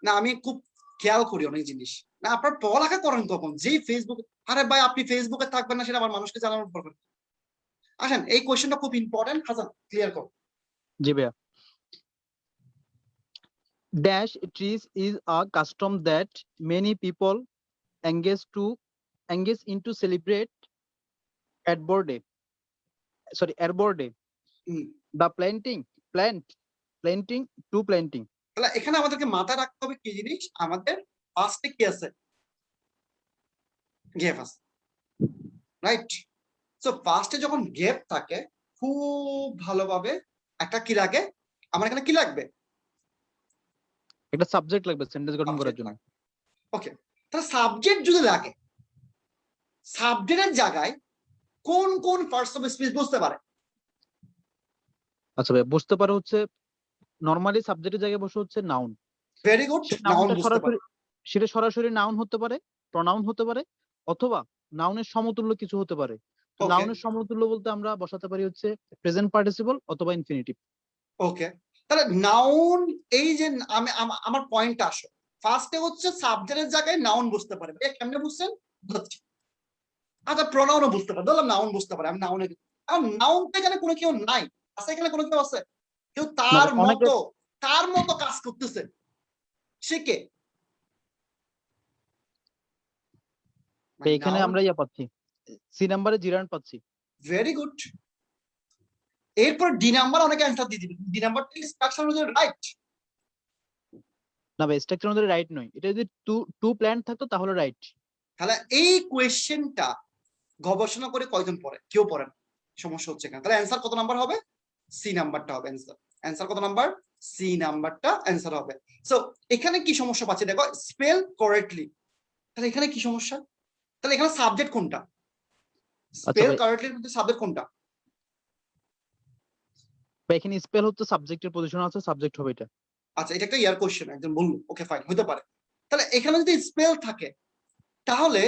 না আমি খুব খেয়াল করি অনেক জিনিস। না আপনার পড়ালেখা করেন কখন? যেই ফেসবুক, আরে ভাই আপনি ফেসবুকে থাকবেন না সেটা আমার মানুষকে জানানোর দরকার। আসেন এই কোয়েশ্চেনটা খুব ইম্পর্টেন্ট, হাসান ক্লিয়ার করো। জি ভাইয়া। Dash trees is a custom that many people engage into celebrate Arbor Day. Sorry, Arbor Day. Hmm, The planting to planting. তাহলে এখানে আমাদেরকে মাথায় রাখতে হবে কি জিনিস, আমাদের ফার্স্টে কি আছে? গ্যাপ আছে, রাইট? সো ফার্স্টে যখন গ্যাপ থাকে, খুব ভালোভাবে একটা কি লাগে, আমার এখানে কি লাগবে? একটা সাবজেক্ট লাগবে সেন্টেন্স গঠন করার জন্য। ওকে, তাহলে সাবজেক্ট যদি লাগে, সাবজেক্টের জায়গায় কোন কোন পার্টস অফ স্পিচ বুঝতে পারে? আচ্ছা ভাই, বুঝতে পারে হচ্ছে নরমালি সাবজেক্টের জায়গায় বসে হচ্ছে নাউন। ভেরি গুড, সেই নাউন নাউনটা বুঝতে পারে। সরাসরি, সেটা সরাসরি নাউন হতে পারে, প্রনাউন হতে পারে, অথবা নাউনের সমতুল্য কিছু হতে পারে। তো ওকে নাউনের সমতুল্য বলতে আমরা বসাতে পারি হচ্ছে প্রেজেন্ট পার্টিসিপল অথবা ইনফিনিটিভ। ওকে, তাহলে নাউন, এই যে আমার পয়েন্টটা আসো, ফার্স্টে হচ্ছে সাবজেক্টের জায়গায় নাউন বুঝতে পারে, কেমনে বুঝছেন? বুঝছি। আচ্ছা, প্রোনাউনও বুঝতে পারে, ধরলাম নাউন বুঝতে পারে, আমি নাউনে, এখন নাউন তো এখানে কোনো কেউ নাই, আছে এখানে কোনো কেউ আছে? কেউ না তার ভাই, অনেকে, মতো, তার মতো কাজ করতেছে, সে কে? এখানে নাউন, আমরা ইয়া পাচ্ছি, সি নাম্বারে জিরান পাচ্ছি। Very good. এরপর ডি নাম্বার অনেকে অ্যান্সার দিয়ে দিবে, ডি নাম্বার স্ট্রাকচার অনুযায়ী রাইট। না ভাই, স্ট্রাকচার অনুযায়ী রাইট নয়, এটা যদি টু টু প্ল্যান থাকতো তাহলে রাইট। তাহলে এই কোয়েশ্চেনটা গবেষণা করে কয়জন পড়ে? কেউ পড়ে না, সমস্যা হচ্ছে কেন? তাহলে অ্যান্সার কত নাম্বার হবে? সি নাম্বারটা হবে অ্যান্সার। অ্যান্সার কত নাম্বার? সি নাম্বারটা অ্যান্সার হবে। সো এখানে কি সমস্যা পাচ্ছি দেখো, স্পেল করেক্টলি, তাহলে এখানে কি সমস্যা? তাহলে এখানে সাবজেক্ট কোনটা? আচ্ছা স্পেল ভাই, কারেক্টলি কিন্তু সাবজেক্ট কোনটা? এখানে স্পেল হচ্ছে সাবজেক্টের পজিশন আছে, সাবজেক্ট হবে এটা। আচ্ছা, এটা একটা ইয়ার কোশ্চেন, একজন বললো, ওকে ফাইন, হতে পারে। তাহলে এখানে যদি স্পেল থাকে, তাহলে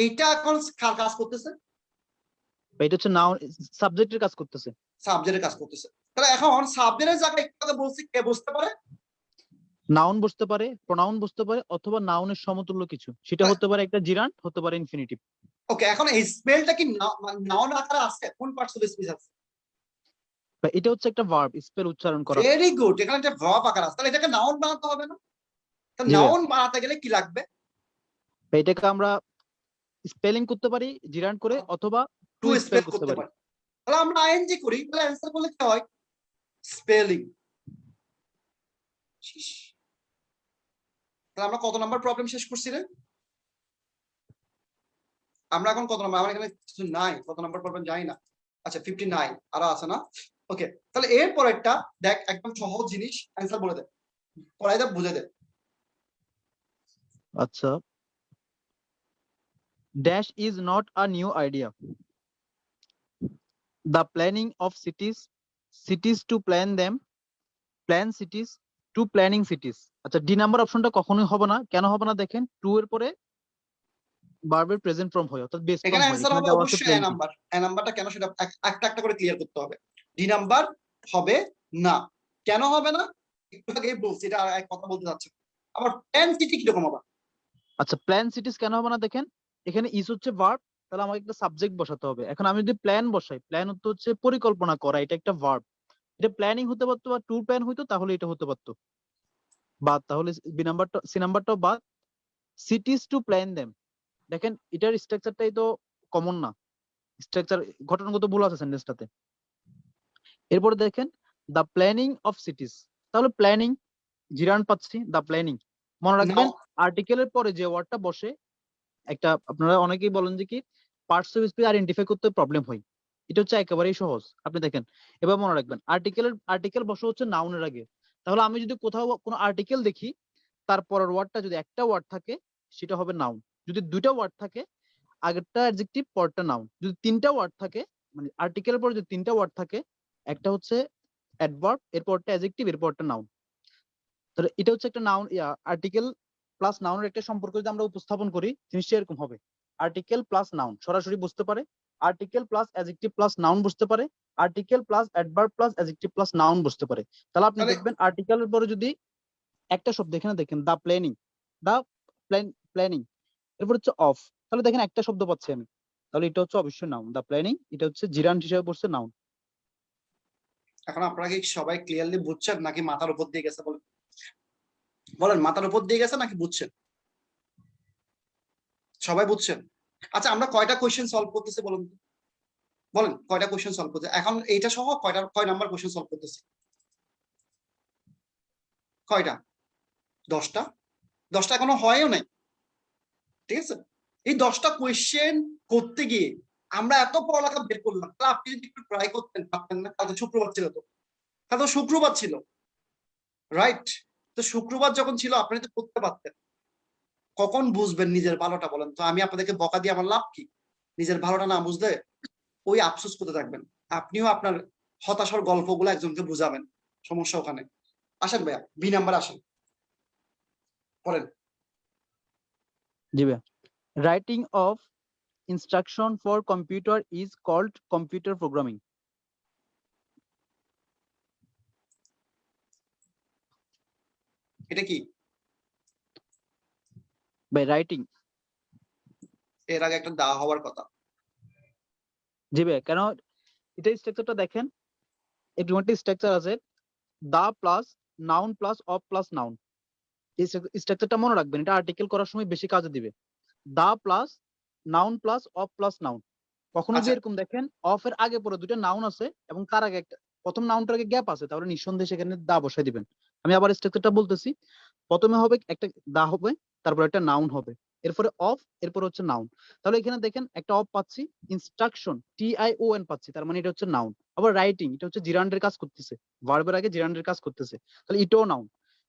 এইটা এখন কার কাজ করতেছে? এটা হচ্ছে নাউন, সাবজেক্টের কাজ করতেছে। সাবজেক্টের কাজ করতেছে। তাহলে এখন সাবজেক্টের জায়গায় একটু আগে বলছি, কে বুঝতে পারে? নাউন বুঝতে পারে, প্রোনাউন বুঝতে পারে, অথবা নাউনের সমতুল্য কিছু, সেটা হতে পারে একটা জিরান্ট, হতে পারে ইনফিনিটিভ। ওকে, এখন এই স্পেলটা কি নাউন আকারে আছে? কোন পার্টস অফ স্পিচ আছে? এটা হচ্ছে একটা ভার্ব, স্পেল উচ্চারণ করা। ভেরি গুড, এখানে একটা ভার্ব আকার আছে, তাহলে এটাকে নাউন বানাতে হবে না? তা জি ভাইয়া, নাউন বানাতে গেলে কি লাগবে? এটাকে আমরা স্পেলিং করতে পারি জিরান্ট করে, অথবা টু টু স্পেল স্পেল করতে করতে পারি। পারি। তাহলে আমরা আইএনজি করি, তাহলে অ্যান্সার করলে কি হয়? স্পেলিং। তাহলে আমরা কত নাম্বার প্রবলেম শেষ করছি রে? আমরা এখন কত নাম্বার? আমার এখানে কিছু নাই, কত নাম্বার প্রবলেম জানি না। আচ্ছা 59 আরো আছে না? ওকে, তাহলে এর পরেরটা দেখ, একদম সহজ জিনিস, অ্যান্সার বলে দে, পড়াই দে, বুঝে দে। আচ্ছা, dash is not a new idea, the planning of cities, cities to plan them, plan cities to planning cities. আচ্ছা, ডি নাম্বার অপশনটা কখনোই হবে না, কেন হবে না দেখেন, টু এর পরে ভার্বের প্রেজেন্ট ফর্ম হয়, অর্থাৎ বেস ফর্ম এখানে হয়, অ্যান্সার এখানে হবে দেওয়া আছে অবশ্যই এ প্লেনটি। নাম্বার। এ নাম্বারটা কেন সেটা একটা একটা করে ক্লিয়ার করতে হবে। ডি নাম্বার হবে না, কেন হবে না? একটু আগে বলছি, এটা আর এক কথা বলতে যাচ্ছে। আবার প্ল্যান সিটি কিরকম হবে? আচ্ছা, প্ল্যান সিটিজ কেন হবে না দেখেন, এখানে ইজ হচ্ছে ভার্ব, তাহলে আমাকে একটা সাবজেক্ট বসাতে হবে। এখন আমি যদি প্ল্যান বসাই, প্ল্যান হচ্ছে পরিকল্পনা করা, এটা একটা ভার্ব, এটা প্ল্যানিং হতে পারতো বা ট্যুর প্ল্যান হইতো, তাহলে এটা হতে পারতো। বাদ, তাহলে বি নাম্বারটা, সি নাম্বারটাও বাদ। সিটিজ টু প্ল্যান দেম, দেখেন এটার স্ট্রাকচারটাই তো কমন না, স্ট্রাকচার ঘটনাগত ভুল আছে সেন্টেন্সটাতে। এরপরে দেখেন দ্য প্ল্যানিং অফ সিটিজ, তাহলে প্ল্যানিং জিরান পাচ্ছি, দ্য প্ল্যানিং। মনে নাও, রাখবেন আর্টিকেলের পরে যে ওয়ার্ডটা বসে, একটা আপনারা অনেকেই বলেন যে কি পার্টস অফ স্পিচ আইডেন্টিফাই করতে প্রবলেম হয়, এটা হচ্ছে একেবারেই সহজ। আপনি দেখেন, এবার মনে রাখবেন আর্টিকেল বসে হচ্ছে নাউনের আগে, তাহলে আমি যদি কোথাও কোনো আর্টিকেল দেখি, তারপরের ওয়ার্ডটা যদি একটা ওয়ার্ড থাকে সেটা হবে নাউন, যদি দুইটা ওয়ার্ড থাকে আগেরটা অ্যাডজেক্টিভ পরেরটা নাউন, যদি তিনটা ওয়ার্ড থাকে, মানে আর্টিকেলের পরে যদি তিনটা ওয়ার্ড থাকে, একটা হচ্ছে অ্যাডভার্ব, এরপরটা অ্যাডজেক্টিভ, এরপরটা নাউন। তাহলে এটা হচ্ছে একটা নাউন, আর্টিকেল প্লাস নাউনের একটা সম্পর্ক যদি আমরা উপস্থাপন করি, জিনিসটা এরকম হবে, আর্টিকেল প্লাস নাউন সরাসরি বুঝতে পারে, article plus adjective plus noun বুঝতে পারে, article plus adverb plus adjective plus noun বুঝতে পারে। তাহলে আপনি তাহলে দেখবেন আর্টিকেলের পরে যদি একটা শব্দ, এখানে দেখেন দা প্ল্যানিং, দা প্ল্যানিং, এরপর হচ্ছে অফ, তাহলে দেখেন একটা শব্দ পাচ্ছি আমি, তাহলে এটা হচ্ছে অবশ্যই নাউন, দা প্ল্যানিং, এটা হচ্ছে জিরান্ট হিসেবে পড়ছে নাউন। এখন আপনারা কি সবাই ক্লিয়ারলি বুঝছেন, নাকি মাথার উপর দিয়ে গেছে? বলেন, বলেন, মাথার উপর দিয়ে গেছে নাকি বুঝছেন? সবাই বুঝছেন? আচ্ছা, আমরা কয়টা কোয়েশ্চেন সলভ করতেছি বলুন তো? বলেন, কয়টা কোয়েশ্চেন সলভ করতে এখন, এইটা সহ কয় নাম্বার কোয়েশ্চেন সলভ করতেছি? কয়টা? 10টা। 10টা এখনো হয়ও নাই, ঠিক আছে? এই 10টা কোয়েশ্চেন করতে গিয়ে আমরা এত পড়ালেখা বের করলাম, তাহলে আপনি যদি একটু ট্রাই করতেন, পারতেন না? কালকে শুক্রবার ছিল, তো কাল তো শুক্রবার ছিল, রাইট? তো শুক্রবার যখন ছিল, আপনি তো করতে পারতেন। কখন বুঝবেন নিজের ভালোটা, বলেন তো? আমি আপনাদেরকে বকা দিয়ে আমার লাভ কি? নিজের ভালোটা না বুঝলে ওই আফসোস করতে থাকবেন। আপনিও আপনার হতাশার গল্পগুলো একজনকে বুঝাবেন, সমস্যা ওখানে। আসেন ভাইয়া, বি নাম্বার আসেন, পড়েন। জি ভাইয়া, writing of instruction for computer is called computer programming. এটা কি? ভাই রাইটিং, এর আগে একটা দা হওয়ার কথা। জি ভাইয়া, কেন এটা স্ট্রাকচারটা দেখেন, এরকম একটা স্ট্রাকচার আছে, the plus noun plus of plus noun. এই স্ট্রাকচারটা মনে রাখবেন, এটা আর্টিকেল করার সময় বেশি কাজে দিবে। The plus noun plus of plus noun. কখনো যদি আচ্ছা, এরকম দেখেন অফ এর আগে পরে দুটো নাউন আছে এবং তার আগে একটা প্রথম নাউনটার আগে গ্যাপ আছে, তাহলে নিঃসন্দেহে সেখানে দা বসাই দিবেন। আমি আবার স্ট্রাকচারটা বলতেছি, প্রথমে হবে একটা দা হবে, তারপর একটা নাউন হবে, এরপরে অফ, এরপর হচ্ছে নাউন। তাহলে এখানে দেখেন একটা অফ পাচ্ছি, ইনস্ট্রাকশন TION পাচ্ছি, তার মানে এটা হচ্ছে নাউন। আবার রাইটিং, এটা হচ্ছে জিরান্ডের কাজ করতেছে, ভার্বের আগে জিরান্ডের কাজ করতেছে, তাহলে এটাও নাউন।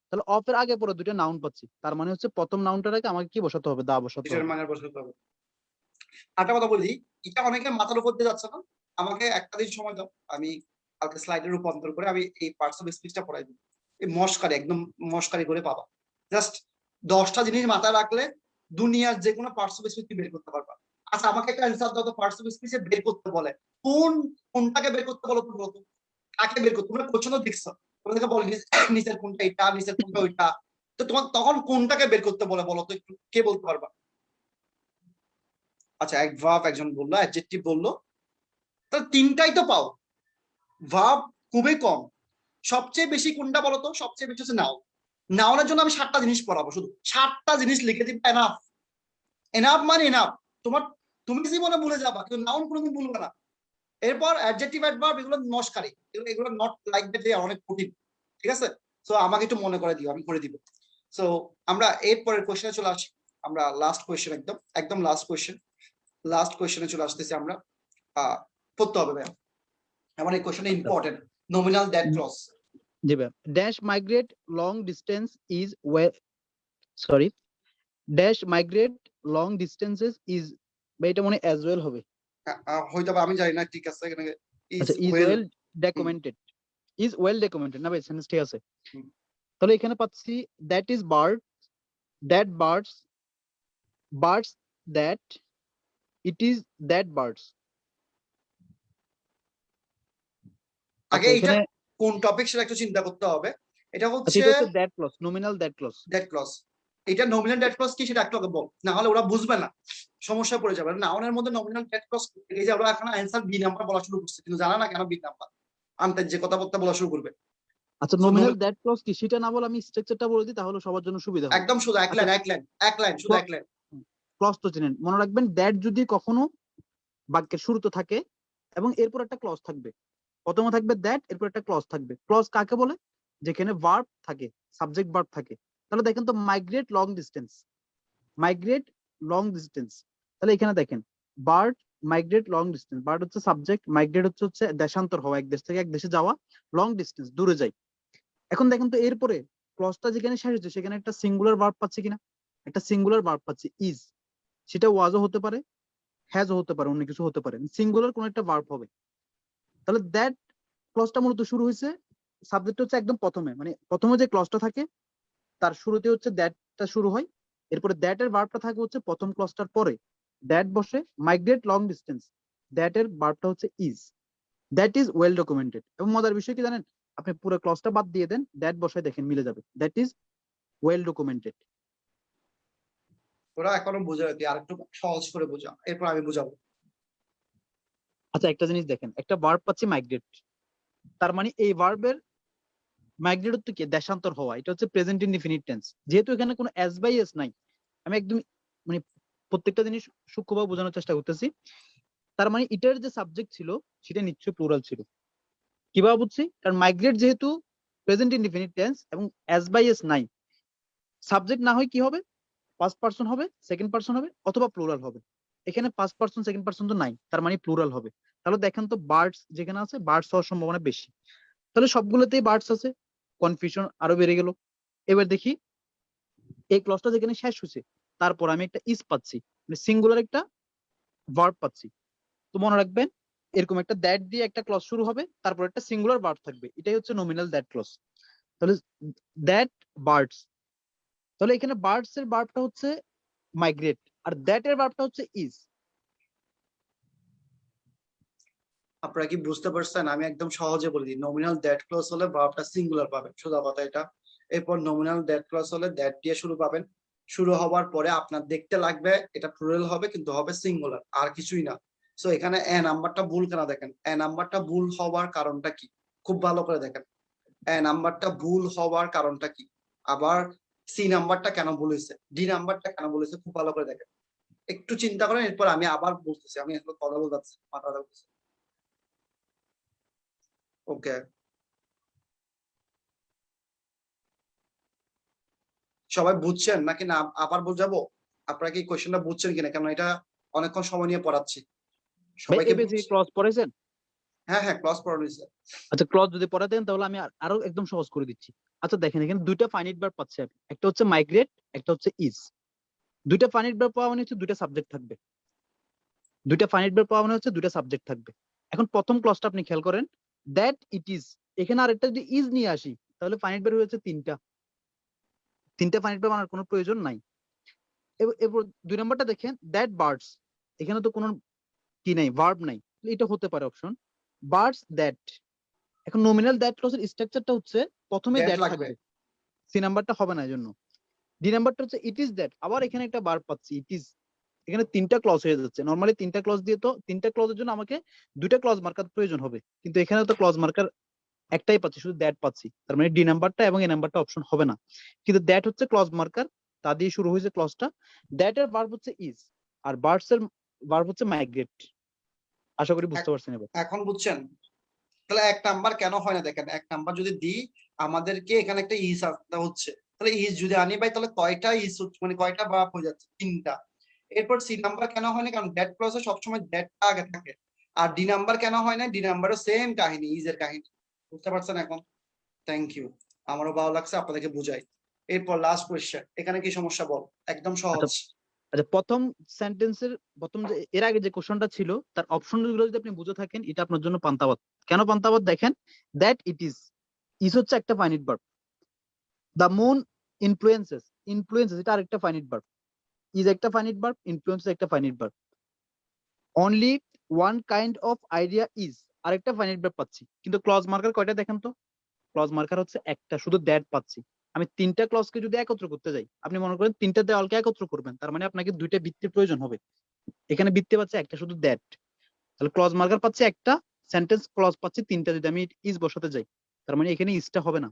তাহলে অফ এর আগে পরে দুটো নাউন পাচ্ছি, তার মানে হচ্ছে প্রথম নাউনটার আগে আমাকে কি বসাতে হবে? দা বসাতে এটার হবে। মানে বসাতে হবে। একটা কথা বলি, এটা অনেকের মাথার উপর দিয়ে যাচ্ছে না। আমাকে একটা দিন সময় দাও, আমি কালকে স্লাইডে রূপান্তর করে আমি এই পার্টস অফ স্পিচটা পড়াই দিই। এই মস্কারি, একদম মস্কারি করে পাবা। জাস্ট 10টা জিনিস মাথায় রাখলে দুনিয়ার যে কোনো পার্টস অফ স্পিচ বের করতে পারবা। আচ্ছা, আমাকে একটা অ্যান্সার দাও তো, পার্টস অফ স্পিচে বের করতে বলে কোনটাকে বের করতে বলো তো, বলো তো কাকে বের করতে? তোমরা কোশ্চেন তো দেখছো, তোমাদেরকে বলে নিচের কোনটা এটা, নিচের কোনটা ওইটা, তো তোমার তখন কোনটাকে বের করতে বলে বলো তো, একটু কে বলতে পারবা? আচ্ছা, অ্যাডভার্ব একজন বললো, অ্যাডজেক্টিভ বললো, তাহলে তিনটাই তো পাও। ভার্ব খুবই কম। সবচেয়ে বেশি কোনটা বলো তো? সবচেয়ে বেশি হচ্ছে নাউন। নাউনের জন্য আমি 7টা জিনিস পড়াবো, শুধু 7টা জিনিস লিখে দিবে, এনাফ। এনাফ মানে এনাফ। তোমার, তুমি জীবনে ভুলে যাবা, কিন্তু নাউন কোনোদিন ভুলবে না। এরপর অ্যাডজেক্টিভ, অ্যাডভার্ব, এগুলো নস্কারি, এগুলো এগুলো নট লাইক দ্যাট, অনেক কঠিন। ঠিক আছে, সো আমাকে একটু মনে করে দিও, আমি করে দিব। সো আমরা এরপরের কোশ্চেনে চলে আসি। আমরা লাস্ট কোশ্চেন, একদম একদম লাস্ট কোশ্চেন, লাস্ট কোশ্চেনে চলে আসতেছি আমরা। পড়তে হবে ভাই, এমন এই কোশ্চেনটা আচ্ছা, ইম্পর্টেন্ট। Nominal that clause. জি ভাইয়া, dash migrate long distance is way, sorry, dash migrate long distances is, বা এটা মনে অ্যাজ ওয়েল হবে। হয়তো বা আমি জানি না, ঠিক আছে, এখানে ইজ আচ্ছা, is well. Well documented, is well documented না ভাই, সেন্স ঠিক আছে। হুম। তাহলে এখানে পাচ্ছি that is bird, that birds, birds that, it is that birds. আগে আচ্ছা এটা এখানে, কোন টপিক সেটা একটু চিন্তা করতে হবে। এটা আচ্ছা হচ্ছে এটা হচ্ছে that clause, nominal that clause. That clause. এটা নমিনাল দ্যাট ক্লজ কি সেটা একটু আগে বল, না হলে ওরা বুঝবে না, সমস্যা পড়ে যাবে। নাউনের মধ্যে নমিনাল দ্যাট ক্লজ, এই যে ওরা এখন অ্যান্সার বি নাম্বার বলা শুরু করছে, কিন্তু জানা না কেন বি নাম্বার আনতে যে কথাবার্তা বলা শুরু করবে। আচ্ছা, So, নমিনাল দ্যাট ক্লজ কি সেটা না বলে আমি স্ট্রাকচারটা বলে দিই, তাহলে সবার জন্য সুবিধা হয়। একদম শুধু এক আচ্ছা, লাইন, এক লাইন, এক লাইন, শুধু এক লাইন। ক্লজ তো চেনেন, মনে রাখবেন দ্যাট যদি কখনো বাক্যের শুরুতে থাকে এবং এরপর একটা ক্লজ থাকবে, প্রথমে থাকবে দ্যাট, এরপর একটা ক্লজ থাকবে। ক্লজ কাকে বলে? যেখানে ভার্ব থাকে, সাবজেক্ট ভার্ব থাকে। তাহলে দেখেন তো, migrate long distance, migrate long distance, তাহলে এখানে দেখেন bird, migrate long distance, bird হচ্ছে সাবজেক্ট, মাইগ্রেট হচ্ছে দেশান্তর হওয়া, এক দেশ থেকে এক দেশে যাওয়া, লং ডিস্টেন্স দূরে যায়। এখন দেখেন তো এরপরে ক্লজটা যেখানে শেষ হচ্ছে সেখানে একটা সিঙ্গুলার ভার্ব পাচ্ছি কিনা? একটা সিঙ্গুলার ভার্ব পাচ্ছি, ইজ। সেটা ওয়াজও হতে পারে, হ্যাজও হতে পারে, অন্য কিছু হতে পারে, সিঙ্গুলার কোন একটা ভার্ব হবে। তাহলে দ্যাট ক্লজটা মূলত শুরু হয়েছে, সাবজেক্ট হচ্ছে একদম প্রথমে, মানে প্রথমে যে ক্লজটা থাকে তার শুরুতে হচ্ছে দ্যাটটা শুরু হয়, এরপরে দ্যাট এর ভার্বটা থাকে হচ্ছে প্রথম ক্লজটার পরে, দ্যাট বসে, মাইগ্রেট লং ডিস্টেন্স, দ্যাট এর ভার্বটা হচ্ছে is, that is well documented. এবং মজার বিষয় কি জানেন, আপনি পুরো ক্লজটা বাদ দিয়ে দেন, দ্যাট বসায় দেখেন মিলে যাবে, দ্যাট ইজ ওয়েল ডকুমেন্টেড। ওরা এখনো বোঝা, আর একটু সহজ করে বোঝা, এরপর আমি বুঝাবো। আচ্ছা একটা জিনিস দেখেন, একটা ভার্ব পাচ্ছি মাইগ্রেট, তার মানে এই ভার্বের মাইগ্রেট হচ্ছে কি? দেশান্তর হওয়া, এটা হচ্ছে প্রেজেন্ট ইনডিফিনিট টেন্স। যেহেতু এখানে কোনো এস বাই এস নাই, আমি একদম মানে প্রত্যেকটা জিনিস সূক্ষ্মভাবে বোঝানোর চেষ্টা করতেছি। তার মানে এটার যে সাবজেক্ট ছিল সেটা নিশ্চয়ই প্লুরাল ছিল। কিভাবে বুঝছি? কারণ মাইগ্রেট যেহেতু প্রেজেন্ট ইনডিফিনিট টেন্স এবং এস বাই এস নাই, সাবজেক্ট না হয় কি হবে? ফার্স্ট পার্সন হবে, সেকেন্ড পার্সন হবে, অথবা প্লুরাল হবে। এখানে ফার্স্ট পার্সন সেকেন্ড পার্সন তো নাই, তার মানে প্লুরাল হবে। তাহলে দেখেন তো বার্ডস যেখানে আছে, বার্ডস হওয়ার সম্ভাবনা বেশি, তাহলে সবগুলোতেই বার্ডস আছে, কনফিউশন আরো বেড়ে গেল। এবার দেখি এই ক্লজটা যেখানে শেষ হয়েছে তারপর আমি একটা ইজ পাচ্ছি, মানে সিঙ্গুলার একটা ভার্ব পাচ্ছি। তো মনে রাখবেন এরকম একটা দ্যাট দিয়ে একটা ক্লজ শুরু হবে, তারপর একটা সিঙ্গুলার ভার্ব থাকবে, এটাই হচ্ছে নমিনাল দ্যাট ক্লজ। তাহলে দ্যাট বার্ডস, তাহলে এখানে বার্ডস এর ভার্বটা হচ্ছে মাইগ্রেট, আর দ্যাট এর ভার্বটা হচ্ছে ইজ। আপনারা কি বুঝতে পারছেন? আমি একদম সহজে বলে দিই, নমিনাল দ্যাট ক্লজ হলে ভার্বটা সিঙ্গুলার পাবেন, সোজা কথা এটা। এরপর নমিনাল দ্যাট ক্লজ হলে দ্যাট দিয়ে শুরু পাবেন, শুরু হওয়ার পরে আপনার দেখতে লাগবে এটা প্লুরাল হবে, কিন্তু হবে সিঙ্গুলার, আর কিছুই না। সো এখানে এ নাম্বারটা ভুল কেন দেখেন, এ নাম্বারটা ভুল হওয়ার কারণটা কি, খুব ভালো করে দেখেন। এ নাম্বারটা ভুল হওয়ার কারণটা কি, আবার সি নাম্বারটা কেন ভুল হয়েছে, ডি নাম্বারটা কেন ভুল হয়েছে, খুব ভালো করে দেখেন, একটু চিন্তা করেন। এরপর আমি আবার বলতেছি, আমি আসলে কথা বলতে চাচ্ছি, মাথা ব্যথা করতেছে। ওকে, সবাই বুঝছেন নাকি না আবার বোঝাবো? আপনারা কি কোয়েশ্চেনটা বুঝছেন কিনা, কেন এটা অনেকক্ষণ সময় নিয়ে পড়াচ্ছি। ভাই সবাইকে এবিসি ক্লজ পড়েছেন? হ্যাঁ হ্যাঁ, ক্লাস পড়ানো হয়েছে। আচ্ছা, ক্লজ যদি পড়া দেন তাহলে আমি আরো একদম সহজ করে দিচ্ছি। আচ্ছা দেখেন, এখানে দুইটা ফাইনাইট ভার্ব পাচ্ছি আমি, একটা হচ্ছে মাইগ্রেট, একটা হচ্ছে ইজ। দুইটা ফাইনাইট ভার্ব পাওয়া মানে হচ্ছে দুইটা সাবজেক্ট থাকবে, দুইটা ফাইনাইট ভার্ব পাওয়া মানে হচ্ছে দুইটা সাবজেক্ট থাকবে। এখন প্রথম ক্লজটা আপনি খেয়াল করেন, দ্যাট ইট ইজ, এখানে আরেকটা যদি ইজ নিয়ে আসি তাহলে ফাইনাইট ভার্ব হয়েছে তিনটা, তিনটা ফাইনাইট ভার্ব আনার কোনো প্রয়োজন নাই। এরপর দুই নম্বরটা দেখেন, দ্যাট বার্ডস, এখানে তো কোনো কি নাই, ভার্ব নাই, এটা হতে পারে অপশন বার্ডস দ্যাট। এখন নমিনাল দ্যাট ক্লজের স্ট্রাকচারটা হচ্ছে প্রথমে দ্যাট দ্যাট লাগবে। থাকবে, সি নাম্বারটা হবে না, এজন্য ডি নাম্বারটা হচ্ছে ইট ইজ দ্যাট, আবার এখানে একটা ভার্ব পাচ্ছি ইট ইজ, এখানে তিনটা ক্লজ হয়ে যাচ্ছে। নরমালি তিনটা ক্লজ দিয়ে তো তিনটা ক্লজের জন্য আমাকে দুইটা ক্লজ মার্কার প্রয়োজন হবে, কিন্তু এখানে তো ক্লজ মার্কার একটাই পাচ্ছি, শুধু দ্যাট পাচ্ছি, তার মানে ডি নাম্বারটা এবং এ নাম্বারটা অপশন হবে না। কিন্তু দ্যাট হচ্ছে ক্লজ মার্কার, তা দিয়ে শুরু হয়েছে ক্লজটা। দ্যাট এর ভার্ব হচ্ছে ইজ, আর বার্ডস এর ভার্ব হচ্ছে মাইগ্রেট। আশা করি বুঝতে পারছেন এবার। এখন বুঝছেন? তাহলে এক নাম্বার কেন হয় না দেখেন, এক নাম্বার যদি দিই আমাদেরকে এখানে একটা ইজ আনতে হচ্ছে, তাহলে ইজ যদি আনি ভাই তাহলে কয়টা ইজ মানে কয়টা ভার্ব হয়ে যাচ্ছে, তিনটা। এরপর সি নাম্বার কেন হয় না, কারণ দ্যাট ক্লজে সবসময় দ্যাটটা আগে থাকে। আর ডি নাম্বার কেন হয় না, ডি নাম্বারও সেম কাহিনী, ইজের কাহিনী। বুঝতে পারছেন এখন? থ্যাংক ইউ, আমারও ভালো লাগছে আপনাদেরকে বুঝাই। এরপর লাস্ট কোয়েশ্চেন, এখানে কি সমস্যা বল, একদম আচ্ছা সহজ। আচ্ছা, প্রথম সেন্টেন্সের প্রথম যে এর আগে যে কোশ্চেনটা ছিল তার অপশন গুলো যদি আপনি বুঝে থাকেন, এটা আপনার জন্য পান্তাবাদ। কেন পান্তাবাদ দেখেন, দ্যাট ইট ইজ, ইজ হচ্ছে একটা finite verb, the moon influences, influences এটা আরেকটা ফাইনাইট ভার্ব, ইজ একটা ফাইনাইট ভার্ব, ইনফ্লুয়েন্সেস একটা finite verb. Only one kind of idea is আরেকটা ফাইনাইট ভার্ব পাচ্ছি, কিন্তু ক্লজ মার্কার কয়টা দেখেন তো, ক্লজ মার্কার হচ্ছে একটা, শুধু দ্যাট পাচ্ছি। আমি তিনটা ক্লজকে যদি একত্র করতে যাই, আপনি মনে করেন তিনটা দেওয়ালকে একত্র করবেন, তার মানে আপনাকে দুইটা বৃত্তির প্রয়োজন হবে, এখানে বৃত্তি পাচ্ছে একটা, শুধু দ্যাট। তাহলে ক্লজ মার্কার পাচ্ছে একটা, সেন্টেন্স ক্লজ পাচ্ছি তিনটা, যদি আমি ইজ বসাতে যাই, তার মানে এখানে ইজটা হবে না।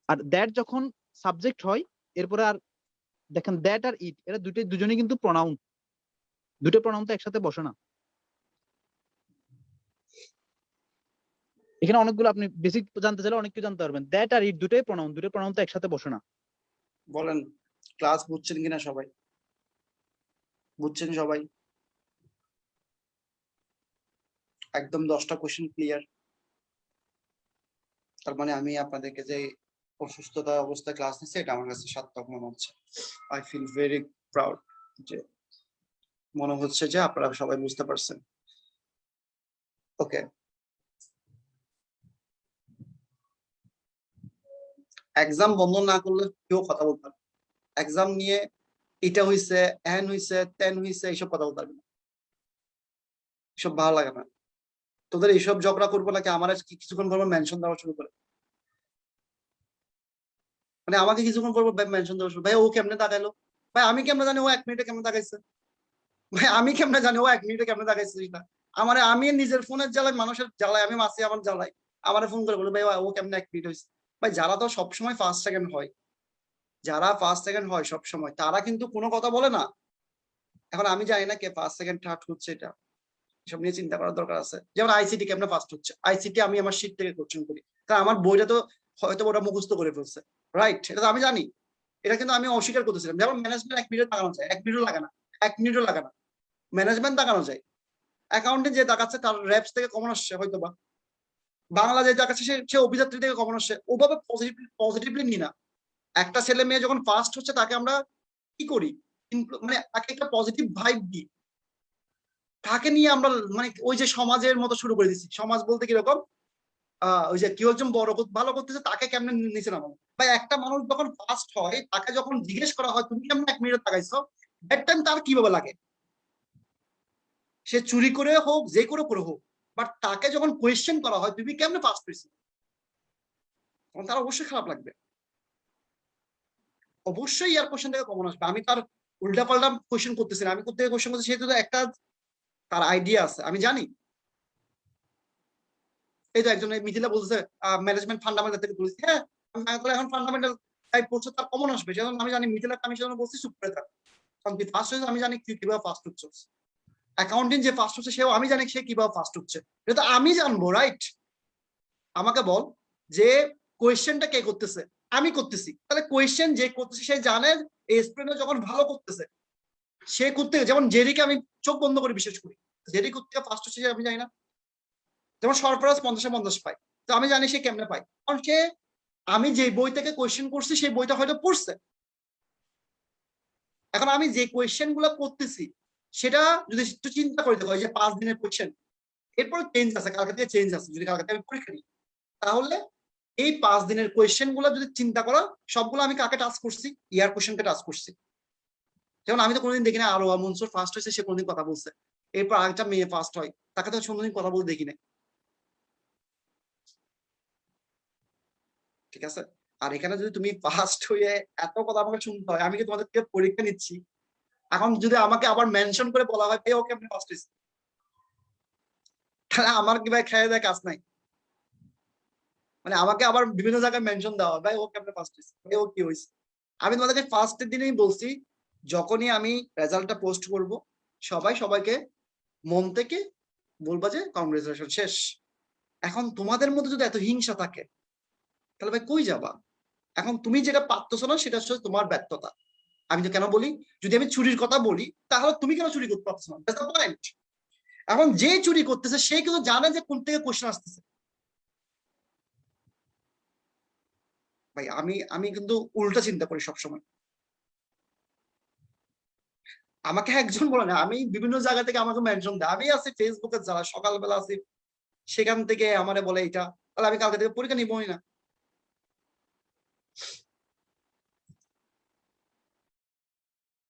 আর দ্যাট যখন সাবজেক্ট হয়, এরপরে আর দেখেন দ্যাট আর ইট এরা দুজনেই কিন্তু প্রনাউন, দুটো প্রনাউন তো একসাথে বসে না। এখানে অনেকগুলো আপনি বেসিক জানতে চাইলে অনেক কিছু জানতে পারবেন, দ্যাট আর ইট দুটোই প্রনাউন, দুটো প্রনাউন তো একসাথে বসে না। বলেন ক্লাস বুঝছেন কিনা সবাই, বুঝছেন সবাই? একদম 10টা কোশ্চেন ক্লিয়ার। তার মানে আমি আপনাদেরকে যে অসুস্থতা অবস্থায় ক্লাস নিচ্ছি, এটা আমার কাছে সার্থক মনে হচ্ছে। আই ফিল ভেরি প্রাউড, যে মনে হচ্ছে যে আপনারা সবাই বুঝতে পারছেন। ওকে, এক্সাম বন্ধ না করলে কেউ কথা বলতে পারবে, এক্সাম নিয়ে এটা হইছে হ্যান হইছে তেন হইছে এইসব কথা বলতে পারবে না, এসব ভালো লাগে না। তোদের এইসব ঝগড়া করবো নাকি আমার কিছুক্ষণ পর মেনশন দেওয়া শুরু করে, মানে আমাকে কিছুক্ষণ পর মেনশন দেওয়া শুরু, ভাই ও কেমনে তাকাইলো, ভাই আমি কেমনে জানি ও 1 মিনিটে কেমনে তাকাইছে, ভাই আমি কেমনে জানি ও 1 মিনিটে কেমনে তাকাইছে এটা। আমার আমি নিজের ফোনের জ্বালায় মানুষের জ্বালায় আমি মাসি আমার জ্বালাই, আমার ফোন করে বলে ভাই ও কেমনে 1 মিনিট হয়েছে। ভাই যারা তো সবসময় ফার্স্ট সেকেন্ড হয়, যারা ফার্স্ট সেকেন্ড হয় সবসময়, তারা কিন্তু কোনো কথা বলে না। এখন আমি জানি না কে ফার্স্ট সেকেন্ড থার্ড হচ্ছে, এটা সব নিয়ে চিন্তা করার দরকার আছে। যেমন আইসিটি কেমনে ফার্স্ট হচ্ছে, আইসিটি আমি আমার শীট থেকে কোশ্চেন করি, কারণ আমার বইটা তো হয়তো ওটা মুখস্থ করে ফেলছে, রাইট, এটা তো আমি জানি। এটা কিন্তু আমি অস্বীকার করতেছিলাম। যেমন ম্যানেজমেন্ট 1 মিনিট তাকানো যায়, 1 মিনিটও লাগে না, 1 মিনিটও লাগে না, ম্যানেজমেন্ট তাকানো যায়। অ্যাকাউন্টে যে তাকাচ্ছে তার র্যাপস থেকে কমন আসছে হয়তো বা, বাংলা যে তাকাচ্ছে সে অভিযাত্রী থেকে কমন আসছে, ওভাবে পজিটিভলি নি না। একটা ছেলে মেয়ে যখন ফার্স্ট হচ্ছে তাকে আমরা কি করি, মানে তাকে একটা পজিটিভ ভাইব দিই, তাকে নিয়ে আমরা মানে ওই যে সমাজের মতো শুরু করে দিচ্ছি। সমাজ বলতে কিরকম, ওই যে কেউ একজন ভালো করতেছে তাকে কেমনে নিচে নামাবো। বা একটা মানুষ যখন ফার্স্ট হয় তাকে যখন জিজ্ঞেস করা হয় তুমি কেমন 1 মিনিট তাকাইছো, দ্যাট টাইম তার কিভাবে লাগে, সে চুরি করে হোক যে করে করে হোক, বাট তাকে যখন কোয়েশ্চেন করা হয় তুমি কেমনে ফার্স্ট হয়েছো, তখন তার অবশ্যই খারাপ লাগবে। অবশ্যই ইয়ার কোশ্চেন থেকে কমন আসবে। আমি তার উল্টা পাল্টা কোয়েশ্চেন করতেছি না, আমি কোথেকে কোয়েশ্চেন করতেছি, সেহেতু একটা তার আইডিয়া আছে, আমি জানি। এই তো একজন মিথিলা বলতেছে ম্যানেজমেন্ট ফান্ডামেন্টাল থেকে তুলেছি, হ্যাঁ এখন ফান্ডামেন্টাল টাইপ পড়ছে তার কমন আসবে। যেমন আমি জানি মিথিলা, আমি সেজন্য বলছি চুপ করে থাক, কারণ তুই ফার্স্ট হয়েছে, আমি জানি তুই কিভাবে ফার্স্ট হচ্ছিস। অ্যাকাউন্টিং যে ফার্স্ট হচ্ছে সেও আমি জানি সে কিভাবে ফার্স্ট হচ্ছে, এটা তো আমি জানবো, রাইট? আমাকে বল যে কোয়েশ্চেনটা কে করতেছে, আমি করতেছি, তাহলে কোয়েশ্চেন যে করতেছে সে জানে এই স্টুডেন্ট যখন ভালো করতেছে সে করতে, যেমন জেরিকে আমি চোখ বন্ধ করে বিশেষ করি, জেরি করতে ফার্স্ট হচ্ছে আমি জানি না। যেমন সরফরাজ 50-50 পায়, তো আমি জানি সে কেমনে পায়, কারণ সে আমি যে বই থেকে কোয়েশ্চেন করছি সেই বইটা হয়তো পড়ছে। এখন আমি যে কোয়েশ্চেন গুলো করতেছি সেটা যদি একটু চিন্তা করে দেখো, যে 5 দিনের কোয়েশ্চেন, এরপর চেঞ্জ আছে, কালকে থেকে চেঞ্জ আছে, যদি কালকে আমি পরীক্ষা নিই, তাহলে এই 5 দিনের কোয়েশ্চেন গুলো যদি চিন্তা করো, সবগুলো আমি কাকে টাচ করছি, ইয়ার কোয়েশ্চেনকে টাচ করছি। যেমন আমি তো কোনোদিন দেখি না আরোয়া মনসুর ফার্স্ট হয়েছে, সে কোনোদিন কথা বলছে, এরপর আরেকটা মেয়ে ফার্স্ট হয়, তাকে তো কোনোদিন কথা বলতে দেখি না, ঠিক আছে? আর এখানে যদি তুমি ফার্স্ট হয়ে এত কথা আমাকে শুনতে হয়, আমি কি তোমাদের থেকে পরীক্ষা নিচ্ছি, এখন যদি আমাকে আবার মেনশন করে বলা হয় ওকে আপনি ফার্স্ট হয়েছে, তাহলে আমার কি ভাই খেয়ে দেয় কাজ নাই? মানে আমাকে আবার বিভিন্ন জায়গায় মেনশন দেওয়া, ভাই ওকে আপনি ফার্স্ট হয়েছে, ও কি হয়েছে? আমি তোমাদেরকে ফার্স্টের দিনেই বলছি, যখনই আমি রেজাল্টটা পোস্ট করব সবাই সবাইকে মন থেকে বলবা যে কংগ্রেচুলেশন, শেষ। এখন তোমাদের মধ্যে যদি এত হিংসা থাকে তাহলে ভাই কই যাবা? এখন তুমি যেটা পারতেছো না সেটা হচ্ছে তোমার ব্যর্থতা। আমি তো কেন বলি, যদি আমি চুরির কথা বলি তাহলে তুমি কেন চুরি করতে পারছো না, দ্যাটস দ্য পয়েন্ট। এখন যে চুরি করতেছে সে কিন্তু জানে যে কোন থেকে কোশ্চেন আসতেছে। ভাই আমি আমি কিন্তু উল্টা চিন্তা করি সবসময়। আমাকে একজন বলে না, আমি বিভিন্ন জায়গা থেকে আমাকে মেনশন দেয়, আমি আছি ফেসবুকে যারা সকালবেলা আছি, সেখান থেকে আমারে বলে এটা, তাহলে আমি কালকে থেকে পরীক্ষা নিবই না।